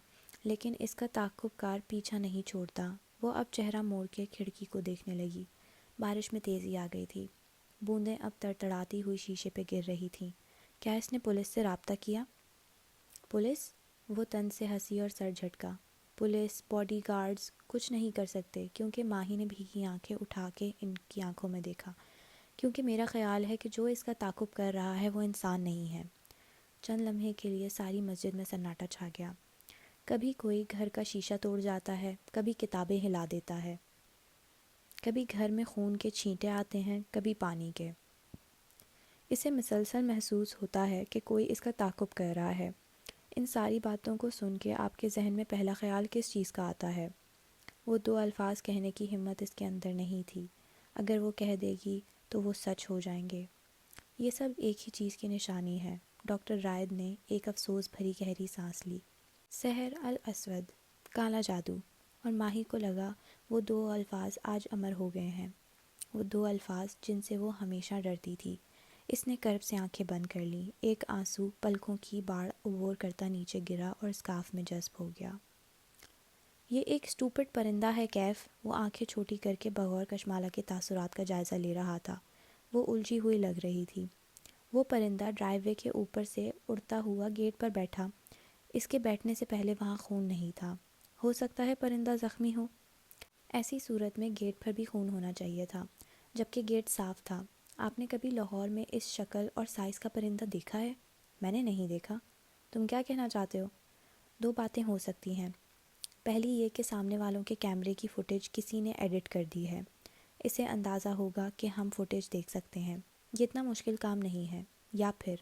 لیکن اس کا تعاقب کار پیچھا نہیں چھوڑتا. وہ اب چہرہ موڑ کے کھڑکی کو دیکھنے لگی. بارش میں تیزی آ گئی تھی. بوندیں اب تڑتڑاتی ہوئی شیشے پہ گر رہی تھیں. کیا اس نے پولیس سے رابطہ کیا؟ پولیس؟ وہ طنز سے ہنسی اور سر جھٹکا. پولیس، باڈی گارڈز کچھ نہیں کر سکتے. کیونکہ ماہی نے بھیگی آنکھیں اٹھا کے ان کی آنکھوں میں دیکھا. کیونکہ میرا خیال ہے کہ جو اس کا تعاقب کر رہا ہے وہ انسان نہیں ہے. چند لمحے کے لیے ساری مسجد میں سناٹا چھا گیا. کبھی کوئی گھر کا شیشہ توڑ جاتا ہے، کبھی کتابیں ہلا دیتا ہے، کبھی گھر میں خون کے چھینٹے آتے ہیں، کبھی پانی کے. اسے مسلسل محسوس ہوتا ہے کہ کوئی اس کا تعاقب کر رہا ہے. ان ساری باتوں کو سن کے آپ کے ذہن میں پہلا خیال کس چیز کا آتا ہے؟ وہ 2 الفاظ کہنے کی ہمت اس کے اندر نہیں تھی. اگر وہ کہہ دے گی تو وہ سچ ہو جائیں گے. یہ سب ایک ہی چیز کی نشانی ہے. ڈاکٹر رائد نے ایک افسوس بھری گہری سانس لی. سحر الاسود، کالا جادو. اور ماہی کو لگا وہ 2 الفاظ آج امر ہو گئے ہیں. وہ 2 الفاظ جن سے وہ ہمیشہ ڈرتی تھی. اس نے کرب سے آنکھیں بند کر لیں. ایک آنسو پلکوں کی باڑ عبور کرتا نیچے گرا اور اسکارف میں جذب ہو گیا. یہ ایک سٹوپڈ پرندہ ہے کیف. وہ آنکھیں چھوٹی کر کے بغور کشمالہ کے تاثرات کا جائزہ لے رہا تھا. وہ الجھی ہوئی لگ رہی تھی. وہ پرندہ ڈرائیو وے کے اوپر سے اڑتا ہوا گیٹ پر بیٹھا. اس کے بیٹھنے سے پہلے وہاں خون نہیں تھا. ہو سکتا ہے پرندہ زخمی ہو. ایسی صورت میں گیٹ پر بھی خون ہونا چاہیے تھا، جبکہ گیٹ صاف تھا. آپ نے کبھی لاہور میں اس شکل اور سائز کا پرندہ دیکھا ہے؟ میں نے نہیں دیکھا. تم کیا کہنا چاہتے ہو؟ 2 باتیں ہو سکتی ہیں. پہلی یہ کہ سامنے والوں کے کیمرے کی فوٹیج کسی نے ایڈٹ کر دی ہے. اسے اندازہ ہوگا کہ ہم فوٹیج دیکھ سکتے ہیں. یہ اتنا مشکل کام نہیں ہے. یا پھر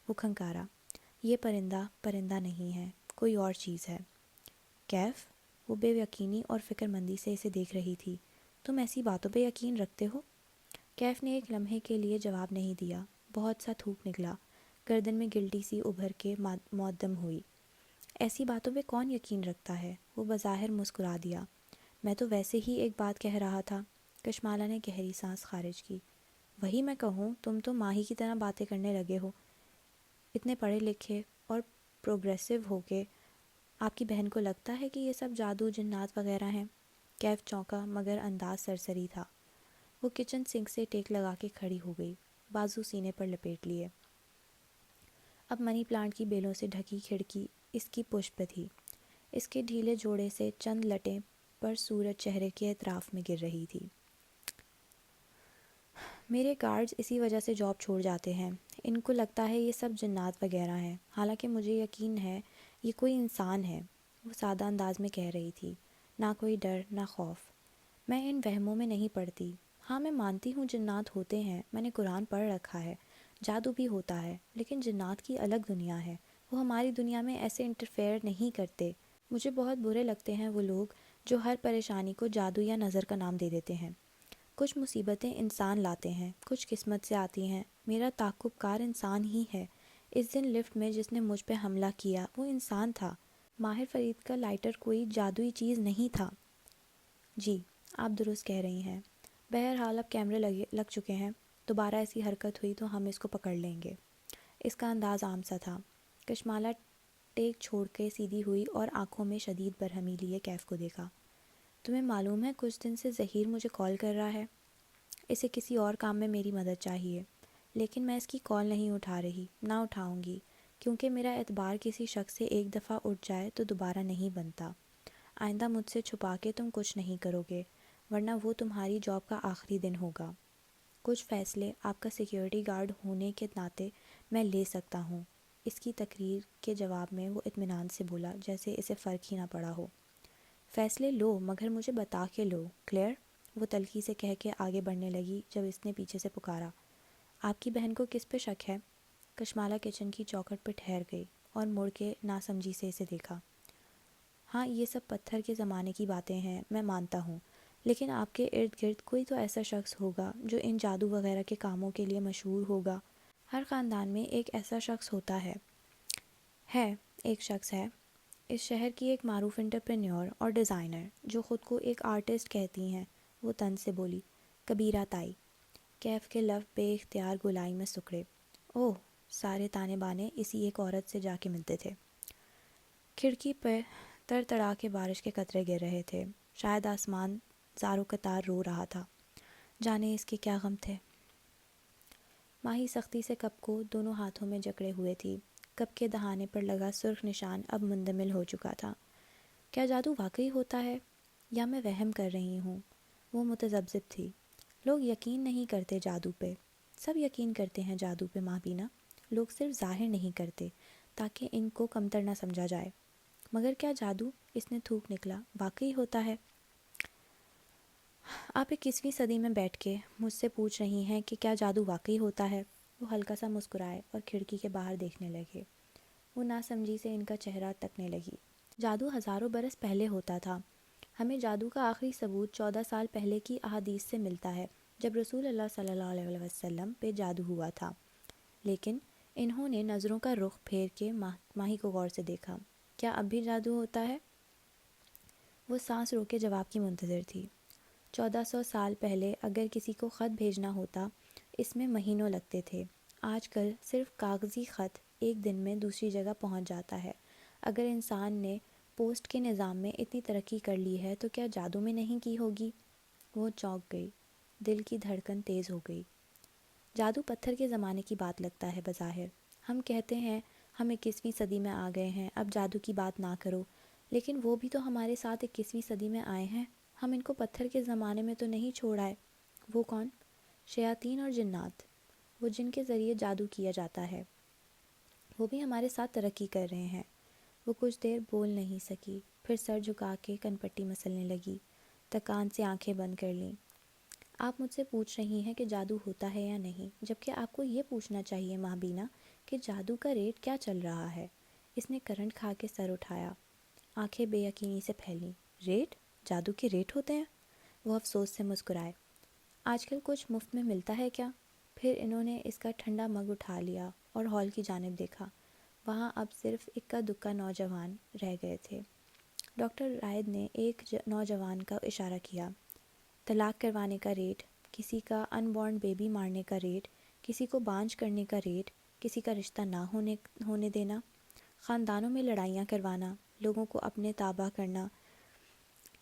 وہ کھنکارا. یہ پرندہ پرندہ نہیں ہے، کوئی اور چیز ہے۔ کیف؟ وہ بے یقینی اور فکر مندی سے اسے دیکھ رہی تھی۔ تم ایسی باتوں پہ یقین رکھتے ہو؟ کیف نے ایک لمحے کے لیے جواب نہیں دیا۔ بہت سا تھوک نکلا، گردن میں گلٹی سی ابھر کے معدم ہوئی۔ ایسی باتوں پہ کون یقین رکھتا ہے؟ وہ بظاہر مسکرا دیا۔ میں تو ویسے ہی ایک بات کہہ رہا تھا۔ کشمالہ نے گہری سانس خارج کی۔ وہی میں کہوں، تم تو ماہی کی طرح باتیں کرنے لگے ہو، اتنے پڑھے لکھے اور پروگریسو ہو کے آپ کی بہن کو لگتا ہے کہ یہ سب جادو جنات وغیرہ ہیں؟ کیف چونکا مگر انداز سرسری تھا۔ وہ کچن سنک سے ٹیک لگا کے کھڑی ہو گئی، بازو سینے پر لپیٹ لیے۔ اب منی پلانٹ کی بیلوں سے ڈھکی کھڑکی اس کی پشت پہ تھی۔ اس کے ڈھیلے جوڑے سے چند لٹیں پر سورج چہرے کے اطراف میں گر رہی تھی۔ میرے گارڈز اسی وجہ سے جاب چھوڑ جاتے ہیں، ان کو لگتا ہے یہ سب جنات وغیرہ ہیں، حالانکہ مجھے یقین ہے یہ کوئی انسان ہے، وہ سادہ انداز میں کہہ رہی تھی، نہ کوئی ڈر نہ خوف۔ میں ان وہموں میں نہیں پڑتی۔ ہاں میں مانتی ہوں جنات ہوتے ہیں، میں نے قرآن پڑھ رکھا ہے، جادو بھی ہوتا ہے، لیکن جنات کی الگ دنیا ہے، وہ ہماری دنیا میں ایسے انٹرفیئر نہیں کرتے۔ مجھے بہت برے لگتے ہیں وہ لوگ جو ہر پریشانی کو جادو یا نظر کا نام دے دیتے ہیں۔ کچھ مصیبتیں انسان لاتے ہیں، کچھ قسمت سے آتی ہیں۔ میرا تعاقب کار انسان ہی ہے۔ اس دن لفٹ میں جس نے مجھ پہ حملہ کیا وہ انسان تھا۔ ماہر فرید کا لائٹر کوئی جادوئی چیز نہیں تھا۔ جی آپ درست کہہ رہی ہیں۔ بہرحال اب کیمرے لگ چکے ہیں، دوبارہ ایسی حرکت ہوئی تو ہم اس کو پکڑ لیں گے۔ اس کا انداز عام سا تھا۔ کشمالہ ٹیک چھوڑ کے سیدھی ہوئی اور آنکھوں میں شدید برہمی لیے کیف کو دیکھا۔ تمہیں معلوم ہے کچھ دن سے ظہیر مجھے کال کر رہا ہے، اسے کسی اور کام میں میری مدد چاہیے، لیکن میں اس کی کال نہیں اٹھا رہی، نہ اٹھاؤں گی، کیونکہ میرا اعتبار کسی شخص سے ایک دفعہ اٹھ جائے تو دوبارہ نہیں بنتا۔ آئندہ مجھ سے چھپا کے تم کچھ نہیں کرو گے، ورنہ وہ تمہاری جاب کا آخری دن ہوگا۔ کچھ فیصلے آپ کا سیکیورٹی گارڈ ہونے کے ناطے میں لے سکتا ہوں۔ اس کی تقریر کے جواب میں وہ اطمینان سے بولا جیسے اسے فرق ہی نہ پڑا ہو۔ فیصلے لو مگر مجھے بتا کے لو، کلیئر؟ وہ تلخی سے کہہ کے آگے بڑھنے لگی جب اس نے پیچھے سے پکارا، آپ کی بہن کو کس پہ شک ہے؟ کشمالہ کچن کی چوکھٹ پہ ٹھہر گئی اور مڑ کے ناسمجھی سے اسے دیکھا۔ ہاں یہ سب پتھر کے زمانے کی باتیں ہیں، میں مانتا ہوں، لیکن آپ کے ارد گرد کوئی تو ایسا شخص ہوگا جو ان جادو وغیرہ کے کاموں کے لیے مشہور ہوگا۔ ہر خاندان میں ایک ایسا شخص ہوتا ہے۔ ایک شخص ہے، اس شہر کی ایک معروف انٹرپرینیور اور ڈیزائنر جو خود کو ایک آرٹسٹ کہتی ہیں، وہ طنز سے بولی، کبیرہ تائی۔ کیف کے لب بے اختیار گولائی میں سکڑے۔ اوہ، سارے تانے بانے اسی ایک عورت سے جا کے ملتے تھے۔ کھڑکی پہ تر تڑا کے بارش کے قطرے گر رہے تھے، شاید آسمان زاروں قطار رو رہا تھا، جانے اس کے کیا غم تھے۔ ماہی سختی سے کپ کو دونوں ہاتھوں میں جکڑے ہوئے تھی، کپ کے دہانے پر لگا سرخ نشان اب مندمل ہو چکا تھا۔ کیا جادو واقعی ہوتا ہے یا میں وہم کر رہی ہوں؟ وہ متذبذب تھی۔ لوگ یقین نہیں کرتے جادو پہ، سب یقین کرتے ہیں جادو پہ ماں بینا، لوگ صرف ظاہر نہیں کرتے تاکہ ان کو کمتر نہ سمجھا جائے۔ مگر کیا جادو، اس نے تھوک نکلا، واقعی ہوتا ہے؟ آپ 21ویں صدی میں بیٹھ کے مجھ سے پوچھ رہی ہیں کہ کیا جادو واقعی ہوتا ہے؟ وہ ہلکا سا مسکرائے اور کھڑکی کے باہر دیکھنے لگے۔ وہ ناسمجھی سے ان کا چہرہ تکنے لگی۔ جادو ہزاروں برس پہلے ہوتا تھا۔ ہمیں جادو کا آخری ثبوت 14 سال پہلے کی احادیث سے ملتا ہے، جب رسول اللہ صلی اللہ علیہ وسلم پہ جادو ہوا تھا۔ لیکن انہوں نے نظروں کا رخ پھیر کے ماہی کو غور سے دیکھا۔ کیا اب بھی جادو ہوتا ہے؟ وہ سانس روکے جواب کی منتظر تھی۔ 1400 سال پہلے اگر کسی کو خط بھیجنا ہوتا اس میں مہینوں لگتے تھے، آج کل صرف کاغذی خط ایک دن میں دوسری جگہ پہنچ جاتا ہے۔ اگر انسان نے پوسٹ کے نظام میں اتنی ترقی کر لی ہے تو کیا جادو میں نہیں کی ہوگی؟ وہ چونک گئی، دل کی دھڑکن تیز ہو گئی۔ جادو پتھر کے زمانے کی بات لگتا ہے بظاہر، ہم کہتے ہیں ہم 21ویں صدی میں آ گئے ہیں، اب جادو کی بات نہ کرو، لیکن وہ بھی تو ہمارے ساتھ 21ویں صدی میں آئے ہیں، ہم ان کو پتھر کے زمانے میں تو نہیں چھوڑ آئے۔ وہ کون؟ شیاطین اور جنات، وہ جن کے ذریعے جادو کیا جاتا ہے، وہ بھی ہمارے ساتھ ترقی کر رہے ہیں۔ وہ کچھ دیر بول نہیں سکی، پھر سر جھکا کے کنپٹی مسلنے لگی، تکان سے آنکھیں بند کر لیں۔ آپ مجھ سے پوچھ رہی ہیں کہ جادو ہوتا ہے یا نہیں، جبکہ آپ کو یہ پوچھنا چاہیے ماں بینا کہ جادو کا ریٹ کیا چل رہا ہے۔ اس نے کرنٹ کھا کے سر اٹھایا، آنکھیں بے یقینی سے پھیلیں۔ ریٹ؟ جادو کے ریٹ ہوتے ہیں؟ وہ افسوس سے مسکرائے۔ آج کل کچھ مفت میں ملتا ہے کیا؟ پھر انہوں نے اس کا ٹھنڈا مگ اٹھا لیا اور ہال کی جانب دیکھا۔ وہاں اب صرف اکا دکا نوجوان رہ گئے تھے۔ ڈاکٹر رائد نے ایک نوجوان کا اشارہ کیا۔ طلاق کروانے کا ریٹ، کسی کا ان بورن بیبی مارنے کا ریٹ، کسی کو بانجھ کرنے کا ریٹ، کسی کا رشتہ نہ ہونے دینا، خاندانوں میں لڑائیاں کروانا، لوگوں کو اپنے تابع کرنا،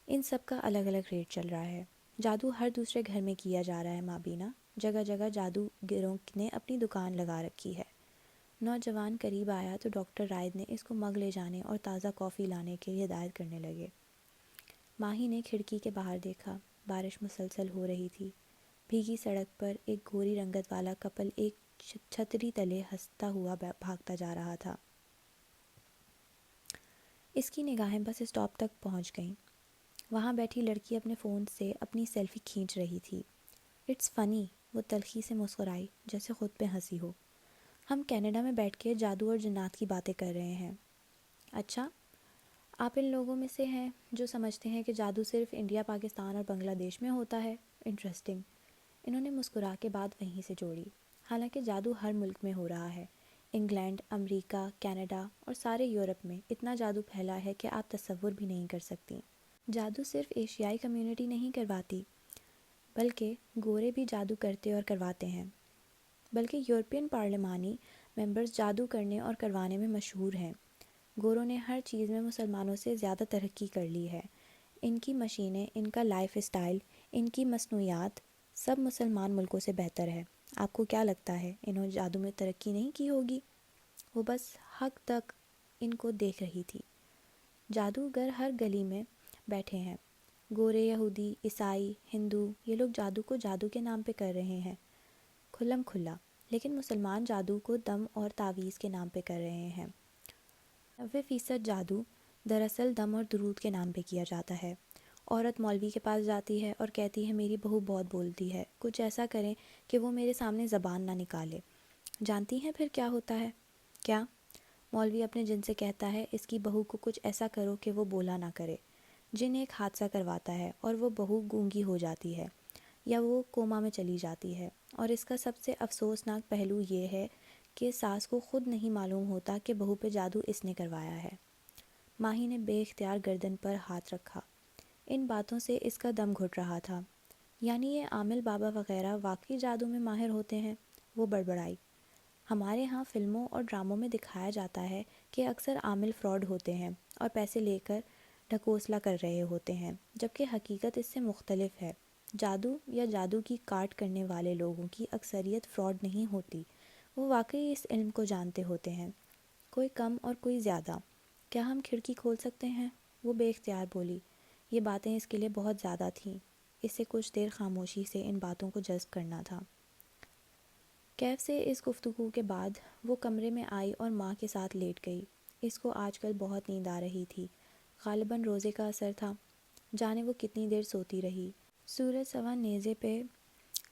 ان سب کا الگ الگ ریٹ چل رہا ہے۔ جادو ہر دوسرے گھر میں کیا جا رہا ہے مابینا، جگہ جگہ جادوگروں نے اپنی دکان لگا رکھی ہے۔ نوجوان قریب آیا تو ڈاکٹر رائد نے اس کو مگ لے جانے اور تازہ کافی لانے کے لیے ہدایت کرنے لگے۔ ماہی نے کھڑکی کے باہر دیکھا۔ بارش مسلسل ہو رہی تھی۔ بھیگی سڑک پر ایک گوری رنگت والا کپل ایک چھتری تلے ہنستا ہوا بھاگتا جا رہا تھا۔ اس کی نگاہیں بس اسٹاپ تک پہنچ گئیں۔ وہاں بیٹھی لڑکی اپنے فون سے اپنی سیلفی کھینچ رہی تھی۔ اٹس فنی، وہ تلخی سے مسکرائی جیسے خود پہ ہنسی ہو۔ ہم کینیڈا میں بیٹھ کے جادو اور جنات کی باتیں کر رہے ہیں۔ اچھا، آپ ان لوگوں میں سے ہیں جو سمجھتے ہیں کہ جادو صرف انڈیا، پاکستان اور بنگلہ دیش میں ہوتا ہے؟ انٹرسٹنگ۔ انہوں نے مسکرا کے بات وہیں سے جوڑی۔ حالانکہ جادو ہر ملک میں ہو رہا ہے۔ انگلینڈ، امریکہ، کینیڈا اور سارے یورپ میں اتنا جادو پھیلا ہے کہ آپ تصور بھی نہیں کر سکتی۔ جادو صرف ایشیائی کمیونٹی نہیں کرواتی، بلکہ گورے بھی جادو کرتے اور کرواتے ہیں۔ بلکہ یورپین پارلیمانی ممبرز جادو کرنے اور کروانے میں مشہور ہیں۔ گوروں نے ہر چیز میں مسلمانوں سے زیادہ ترقی کر لی ہے۔ ان کی مشینیں، ان کا لائف اسٹائل، ان کی مصنوعات سب مسلمان ملکوں سے بہتر ہے۔ آپ کو کیا لگتا ہے انہوں نے جادو میں ترقی نہیں کی ہوگی؟ وہ بس حق تک ان کو دیکھ رہی تھی۔ جادوگر ہر گلی میں بیٹھے ہیں۔ گورے، یہودی، عیسائی، ہندو، یہ لوگ جادو کو جادو کے نام پہ کر رہے ہیں، کھلم کھلا۔ لیکن مسلمان جادو کو دم اور تعویذ کے نام پہ کر رہے ہیں۔ 90% جادو دراصل دم اور درود کے نام پہ کیا جاتا ہے۔ عورت مولوی کے پاس جاتی ہے اور کہتی ہے میری بہو بہت بولتی ہے، کچھ ایسا کریں کہ وہ میرے سامنے زبان نہ نکالے۔ جانتی ہیں پھر کیا ہوتا ہے؟ کیا؟ مولوی اپنے جن سے کہتا ہے اس کی بہو کو کچھ ایسا کرو کہ وہ بولا نہ کرے۔ جن ایک حادثہ کرواتا ہے اور وہ بہو گونگی ہو جاتی ہے یا وہ کوما میں چلی جاتی ہے۔ اور اس کا سب سے افسوسناک پہلو یہ ہے کہ ساس کو خود نہیں معلوم ہوتا کہ بہو پہ جادو اس نے کروایا ہے۔ ماہی نے بے اختیار گردن پر ہاتھ رکھا۔ ان باتوں سے اس کا دم گھٹ رہا تھا۔ یعنی یہ عامل بابا وغیرہ واقعی جادو میں ماہر ہوتے ہیں؟ وہ بڑبڑائی۔ ہمارے ہاں فلموں اور ڈراموں میں دکھایا جاتا ہے کہ اکثر عامل فراڈ ہوتے ہیں اور پیسے لے کر ڈھکوسلا کر رہے ہوتے ہیں، جبکہ حقیقت اس سے مختلف ہے۔ جادو یا جادو کی کاٹ کرنے والے لوگوں کی اکثریت فراڈ نہیں ہوتی، وہ واقعی اس علم کو جانتے ہوتے ہیں، کوئی کم اور کوئی زیادہ۔ کیا ہم کھڑکی کھول سکتے ہیں؟ وہ بے اختیار بولی۔ یہ باتیں اس کے لیے بہت زیادہ تھیں۔ اسے کچھ دیر خاموشی سے ان باتوں کو جذب کرنا تھا۔ کیف سے اس گفتگو کے بعد وہ کمرے میں آئی اور ماں کے ساتھ لیٹ گئی۔ اس کو آج کل بہت نیند آ رہی تھی، غالباً روزے کا اثر تھا۔ جانے وہ کتنی دیر سوتی رہی۔ سورج سوا نیزے پہ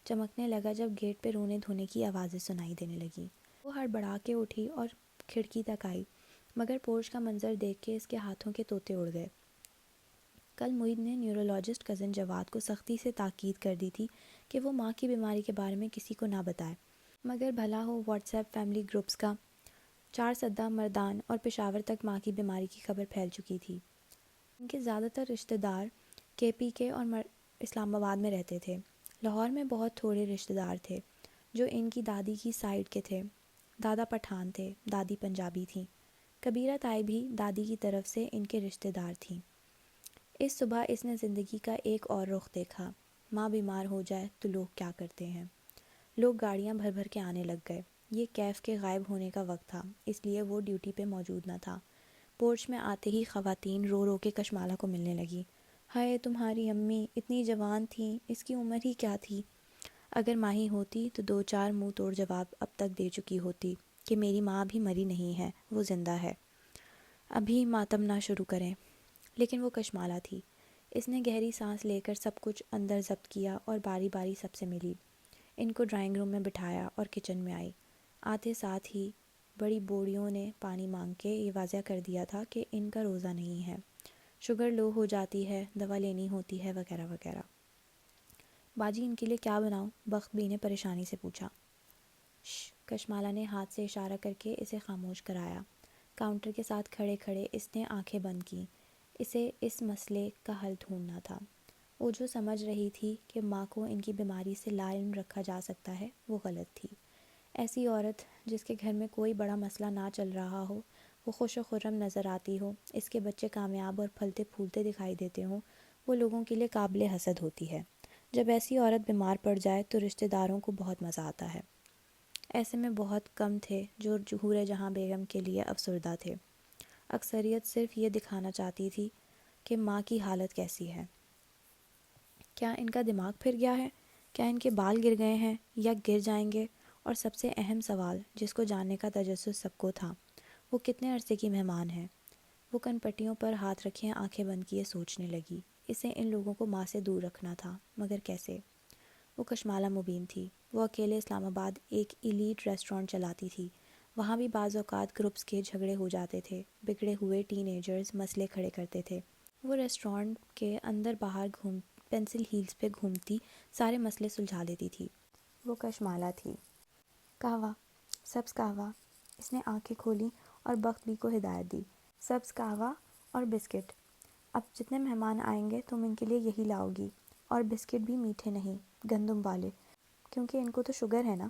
چمکنے لگا جب گیٹ پہ رونے دھونے کی آوازیں سنائی دینے لگیں۔ وہ ہڑبڑا کے اٹھی اور کھڑکی تک آئی، مگر پورچ کا منظر دیکھ کے اس کے ہاتھوں کے طوطے اڑ گئے۔ کل معید نے نیورولوجسٹ کزن جواد کو سختی سے تاکید کر دی تھی کہ وہ ماں کی بیماری کے بارے میں کسی کو نہ بتائے، مگر بھلا ہو واٹس ایپ فیملی گروپس کا 4 سدہ مردان اور پشاور تک ماں کی بیماری کی خبر پھیل چکی تھی۔ ان کے زیادہ تر رشتہ دار KPK اور اسلام آباد میں رہتے تھے۔ لاہور میں بہت تھوڑے رشتہ دار تھے جو ان کی دادی کی سائیڈ کے تھے۔ دادا پٹھان تھے، دادی پنجابی تھیں۔ کبیرہ تائی بھی دادی کی طرف سے ان کے رشتہ دار تھیں۔ اس صبح اس نے زندگی کا ایک اور رخ دیکھا۔ ماں بیمار ہو جائے تو لوگ کیا کرتے ہیں؟ لوگ گاڑیاں بھر بھر کے آنے لگ گئے۔ یہ کیف کے غائب ہونے کا وقت تھا، اس لیے وہ ڈیوٹی پہ موجود نہ تھا۔ پورچ میں آتے ہی خواتین رو رو کے کشمالہ کو ملنے لگی۔ ہائے تمہاری امی اتنی جوان تھیں، اس کی عمر ہی کیا تھی؟ اگر ماہی ہوتی تو 2-4 منہ توڑ جواب اب تک دے چکی ہوتی کہ میری ماں ابھی مری نہیں ہے، وہ زندہ ہے، ابھی ماتم نہ شروع کریں۔ لیکن وہ کشمالہ تھی۔ اس نے گہری سانس لے کر سب کچھ اندر ضبط کیا اور باری باری سب سے ملی۔ ان کو ڈرائنگ روم میں بٹھایا اور کچن میں آئی۔ آتے ساتھ ہی بڑی بوڑھیوں نے پانی مانگ کے یہ واضح کر دیا تھا کہ ان کا روزہ نہیں ہے، شوگر لو ہو جاتی ہے، دوا لینی ہوتی ہے وغیرہ وغیرہ۔ باجی ان کے لیے کیا بناؤں؟ بخت بی نے پریشانی سے پوچھا۔ شش، کشمالا نے ہاتھ سے اشارہ کر کے اسے خاموش کرایا۔ کاؤنٹر کے ساتھ کھڑے کھڑے اس نے آنکھیں بند کیں۔ اسے اس مسئلے کا حل ڈھونڈنا تھا۔ وہ جو سمجھ رہی تھی کہ ماں کو ان کی بیماری سے لا علم رکھا جا سکتا ہے وہ غلط تھی۔ ایسی عورت جس کے گھر میں کوئی بڑا مسئلہ نہ چل رہا ہو، وہ خوش و خرم نظر آتی ہو، اس کے بچے کامیاب اور پھلتے پھولتے دکھائی دیتے ہوں، وہ لوگوں کے لیے قابل حسد ہوتی ہے۔ جب ایسی عورت بیمار پڑ جائے تو رشتہ داروں کو بہت مزہ آتا ہے۔ ایسے میں بہت کم تھے جو حور جہاں بیگم کے لیے افسردہ تھے۔ اکثریت صرف یہ دکھانا چاہتی تھی کہ ماں کی حالت کیسی ہے۔ کیا ان کا دماغ پھر گیا ہے؟ کیا ان کے بال گر گئے ہیں یا گر جائیں گے؟ اور سب سے اہم سوال جس کو جاننے کا تجسس سب کو تھا، وہ کتنے عرصے کی مہمان ہے؟ وہ کن پٹیوں پر ہاتھ رکھے آنکھیں بند کیے سوچنے لگی۔ اسے ان لوگوں کو ماں سے دور رکھنا تھا، مگر کیسے؟ وہ کشمالہ مبین تھی۔ وہ اکیلے اسلام آباد ایک ایلیٹ ریسٹورانٹ چلاتی تھی۔ وہاں بھی بعض اوقات گروپس کے جھگڑے ہو جاتے تھے، بگڑے ہوئے ٹین ایجرز مسئلے کھڑے کرتے تھے۔ وہ ریسٹورانٹ کے اندر باہر پینسل ہیلز پہ گھومتی سارے مسئلے سلجھا دیتی تھی۔ وہ کشمالہ تھی۔ قہوہ، سبز قہوہ۔ اس نے آنکھیں کھولیں اور بخت بی کو ہدایت دی۔ سبز قہوہ اور بسکٹ۔ اب جتنے مہمان آئیں گے تم ان کے لیے یہی لاؤ گی، اور بسکٹ بھی میٹھے نہیں، گندم والے، کیونکہ ان کو تو شوگر ہے نا۔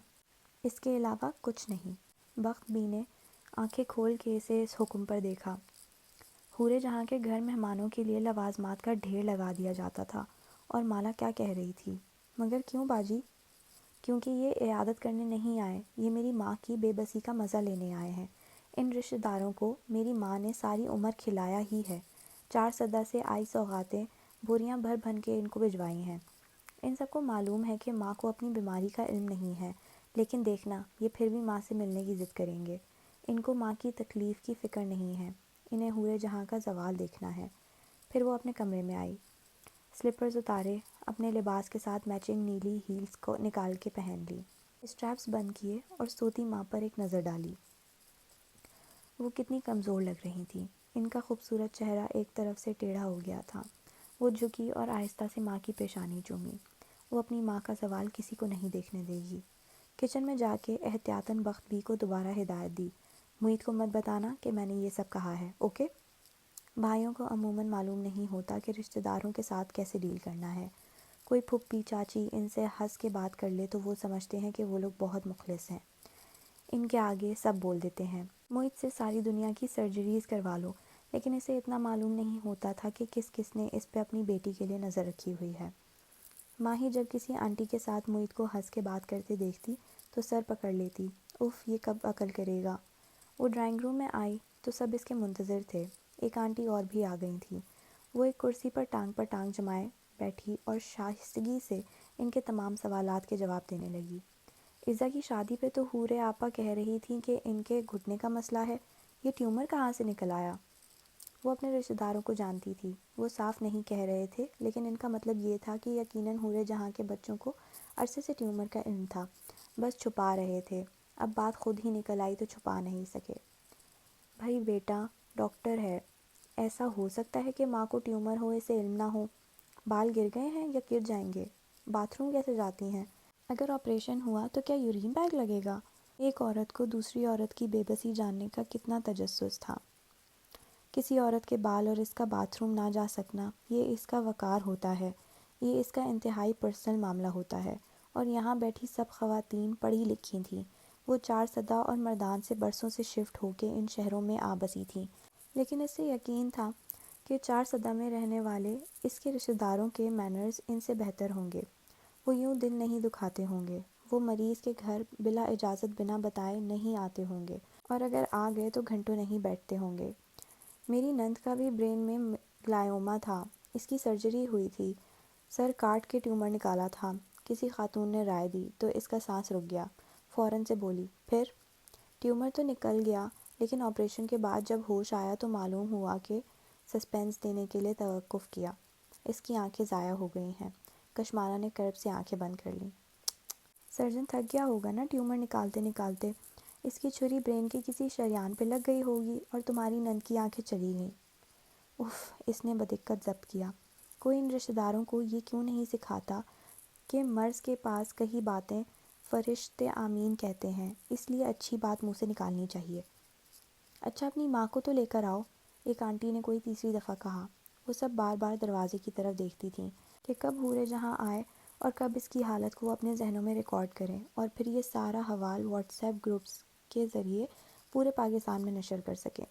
اس کے علاوہ کچھ نہیں۔ بخت بی نے آنکھیں کھول کے اسے اس حکم پر دیکھا۔ حورے جہاں کے گھر مہمانوں کے لیے لوازمات کا ڈھیر لگا دیا جاتا تھا، اور مالا کیا کہہ رہی تھی؟ مگر کیوں باجی؟ کیونکہ یہ عیادت کرنے نہیں آئے، یہ میری ماں کی بے بسی کا مزہ لینے آئے ہیں۔ ان رشتہ داروں کو میری ماں نے ساری عمر کھلایا ہی ہے، 4 صدہ سے آئی سوغاتیں بوریاں بھر بھن کے ان کو بھجوائی ہیں۔ ان سب کو معلوم ہے کہ ماں کو اپنی بیماری کا علم نہیں ہے، لیکن دیکھنا یہ پھر بھی ماں سے ملنے کی ضد کریں گے۔ ان کو ماں کی تکلیف کی فکر نہیں ہے، انہیں حورے جہاں کا زوال دیکھنا ہے۔ پھر وہ اپنے کمرے میں آئی، سلپرز اتارے، اپنے لباس کے ساتھ میچنگ نیلی ہیلز کو نکال کے پہن لی، اسٹریپس بند کیے اور سوتی ماں پر ایک نظر ڈالی۔ وہ کتنی کمزور لگ رہی تھی۔ ان کا خوبصورت چہرہ ایک طرف سے ٹیڑھا ہو گیا تھا۔ وہ جھکی اور آہستہ سے ماں کی پیشانی چومی۔ وہ اپنی ماں کا زوال کسی کو نہیں دیکھنے دے گی۔ کچن میں جا کے احتیاطاً بخت بی کو دوبارہ ہدایت دی، محیط کو مت بتانا کہ میں نے یہ سب کہا ہے، اوکے؟ بھائیوں کو عموماً معلوم نہیں ہوتا کہ رشتہ داروں کے ساتھ کیسے ڈیل کرنا ہے۔ کوئی پھپھی چاچی ان سے ہنس کے بات کر لے تو وہ سمجھتے ہیں کہ وہ لوگ بہت مخلص ہیں، ان کے آگے سب بول دیتے ہیں۔ محیط سے ساری دنیا کی سرجریز کروا لو، لیکن اسے اتنا معلوم نہیں ہوتا تھا کہ کس کس نے اس پہ اپنی بیٹی کے لیے نظر رکھی ہوئی ہے۔ ماہی جب کسی آنٹی کے ساتھ محیط کو ہنس کے بات کرتے دیکھتی تو سر پکڑ لیتی، اف یہ کب عقل کرے گا۔ وہ ڈرائنگ روم میں آئی تو سب اس کے منتظر تھے۔ ایک آنٹی اور بھی آ گئی تھی۔ وہ ایک کرسی پر ٹانگ جمائے بیٹھی اور شائستگی سے ان کے تمام سوالات کے جواب دینے لگی۔ عزا کی شادی پہ تو حورے آپا کہہ رہی تھیں کہ ان کے گھٹنے کا مسئلہ ہے، یہ ٹیومر کہاں سے نکل آیا؟ وہ اپنے رشتہ داروں کو جانتی تھی، وہ صاف نہیں کہہ رہے تھے، لیکن ان کا مطلب یہ تھا کہ یقیناً حورے جہاں کے بچوں کو عرصے سے ٹیومر کا علم تھا، بس چھپا رہے تھے۔ اب بات خود ہی نکل آئی تو چھپا نہیں سکے۔ بھائی بیٹا ڈاکٹر ہے، ایسا ہو سکتا ہے کہ ماں کو ٹیومر ہو اسے علم نہ ہو؟ بال گر گئے ہیں یا گر جائیں گے؟ باتھ روم کیسے جاتی ہیں؟ اگر آپریشن ہوا تو کیا یورین بیگ لگے گا؟ ایک عورت کو دوسری عورت کی بے بسی جاننے کا کتنا تجسس تھا۔ کسی عورت کے بال اور اس کا باتھ روم نہ جا سکنا، یہ اس کا وقار ہوتا ہے، یہ اس کا انتہائی پرسنل معاملہ ہوتا ہے۔ اور یہاں بیٹھی سب خواتین پڑھی لکھی تھیں۔ وہ 4 صدہ اور مردان سے برسوں سے شفٹ ہو کے ان شہروں میں آ بسی تھیں، لیکن اس سے یقین تھا کہ 4 صدہ میں رہنے والے اس کے رشتہ داروں کے مینرز ان سے بہتر ہوں گے۔ وہ یوں دل نہیں دکھاتے ہوں گے، وہ مریض کے گھر بلا اجازت بنا بتائے نہیں آتے ہوں گے، اور اگر آ گئے تو گھنٹوں نہیں بیٹھتے ہوں گے۔ میری نند کا بھی برین میں گلائوما تھا، اس کی سرجری ہوئی تھی، سر کاٹ کے ٹیومر نکالا تھا۔ کسی خاتون نے رائے دی تو اس کا سانس رک گیا، فوراً سے بولی، پھر؟ ٹیومر تو نکل گیا، لیکن آپریشن کے بعد جب ہوش آیا تو معلوم ہوا کہ سسپینس دینے کے لیے توقف کیا۔ اس کی آنکھیں ضائع ہو گئی ہیں۔ کشمالہ نے کرب سے آنکھیں بند کر لیں۔ سرجن تھک گیا ہوگا نا ٹیومر نکالتے نکالتے، اس کی چھری برین کے کسی شریان پہ لگ گئی ہوگی اور تمہاری نند کی آنکھیں چلی گئیں۔ اف، اس نے بدقت ضبط کیا۔ کوئی ان رشتہ داروں کو یہ کیوں نہیں سکھاتا کہ مرض کے پاس کئی باتیں فرشتے آمین کہتے ہیں، اس لیے اچھی بات منہ سے نکالنی چاہیے۔ اچھا اپنی ماں کو تو لے کر آؤ، ایک آنٹی نے کوئی تیسری دفعہ کہا۔ وہ سب بار بار دروازے کی طرف دیکھتی تھیں کہ کب حورِ جہاں آئے اور کب اس کی حالت کو اپنے ذہنوں میں ریکارڈ کریں اور پھر یہ سارا حوال واٹس ایپ گروپس کے ذریعے پورے پاکستان میں نشر کر سکیں۔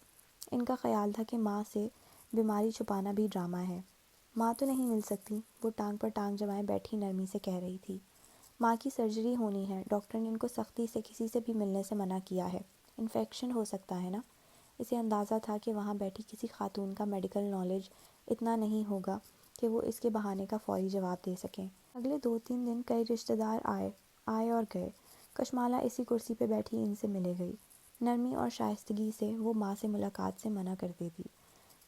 ان کا خیال تھا کہ ماں سے بیماری چھپانا بھی ڈرامہ ہے۔ ماں تو نہیں مل سکتی، وہ ٹانگ پر ٹانگ جمائے بیٹھی نرمی سے کہہ رہی تھی۔ ماں کی سرجری ہونی ہے، ڈاکٹر نے ان کو سختی سے کسی سے بھی ملنے سے منع کیا ہے، انفیکشن ہو سکتا ہے نا۔ اسے اندازہ تھا کہ وہاں بیٹھی کسی خاتون کا میڈیکل نالج اتنا نہیں ہوگا کہ وہ اس کے بہانے کا فوری جواب دے سکیں۔ اگلے 2-3 دن کئی رشتہ دار آئے اور گئے۔ کشمالہ اسی کرسی پہ بیٹھی ان سے ملے گئی۔ نرمی اور شائستگی سے وہ ماں سے ملاقات سے منع کر دیتی۔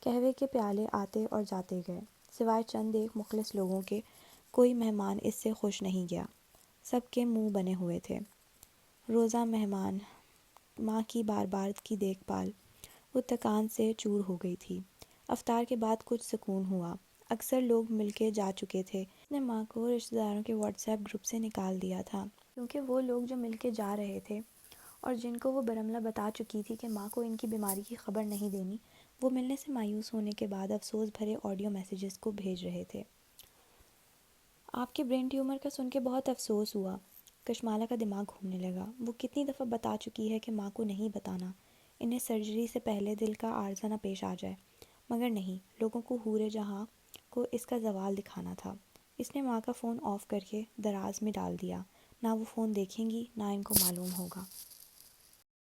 قہوے کے پیالے آتے اور جاتے گئے، سوائے چند ایک مخلص لوگوں کے کوئی مہمان اس سے خوش نہیں گیا۔ سب کے منہ بنے ہوئے تھے۔ روزہ مہمان، ماں کی بار بار کی دیکھ بھال، وہ تکان سے چور ہو گئی تھی۔ افطار کے بعد کچھ سکون ہوا۔ اکثر لوگ مل کے جا چکے تھے۔ اس نے ماں کو رشتہ داروں کے واٹس ایپ گروپ سے نکال دیا تھا، کیونکہ وہ لوگ جو مل کے جا رہے تھے اور جن کو وہ برملہ بتا چکی تھی کہ ماں کو ان کی بیماری کی خبر نہیں دینی، وہ ملنے سے مایوس ہونے کے بعد افسوس بھرے آڈیو میسیجز کو بھیج رہے تھے۔ آپ کے برین ٹیومر کا سن کے بہت افسوس ہوا۔ کشمالہ کا دماغ گھومنے لگا۔ وہ کتنی دفعہ بتا چکی ہے کہ ماں کو نہیں بتانا، انہیں سرجری سے پہلے دل کا عارضہ نہ پیش آ جائے، مگر نہیں، لوگوں کو حورِ جہاں کو اس کا زوال دکھانا تھا۔ اس نے ماں کا فون آف کر کے دراز میں ڈال دیا۔ نہ وہ فون دیکھیں گی، نہ ان کو معلوم ہوگا۔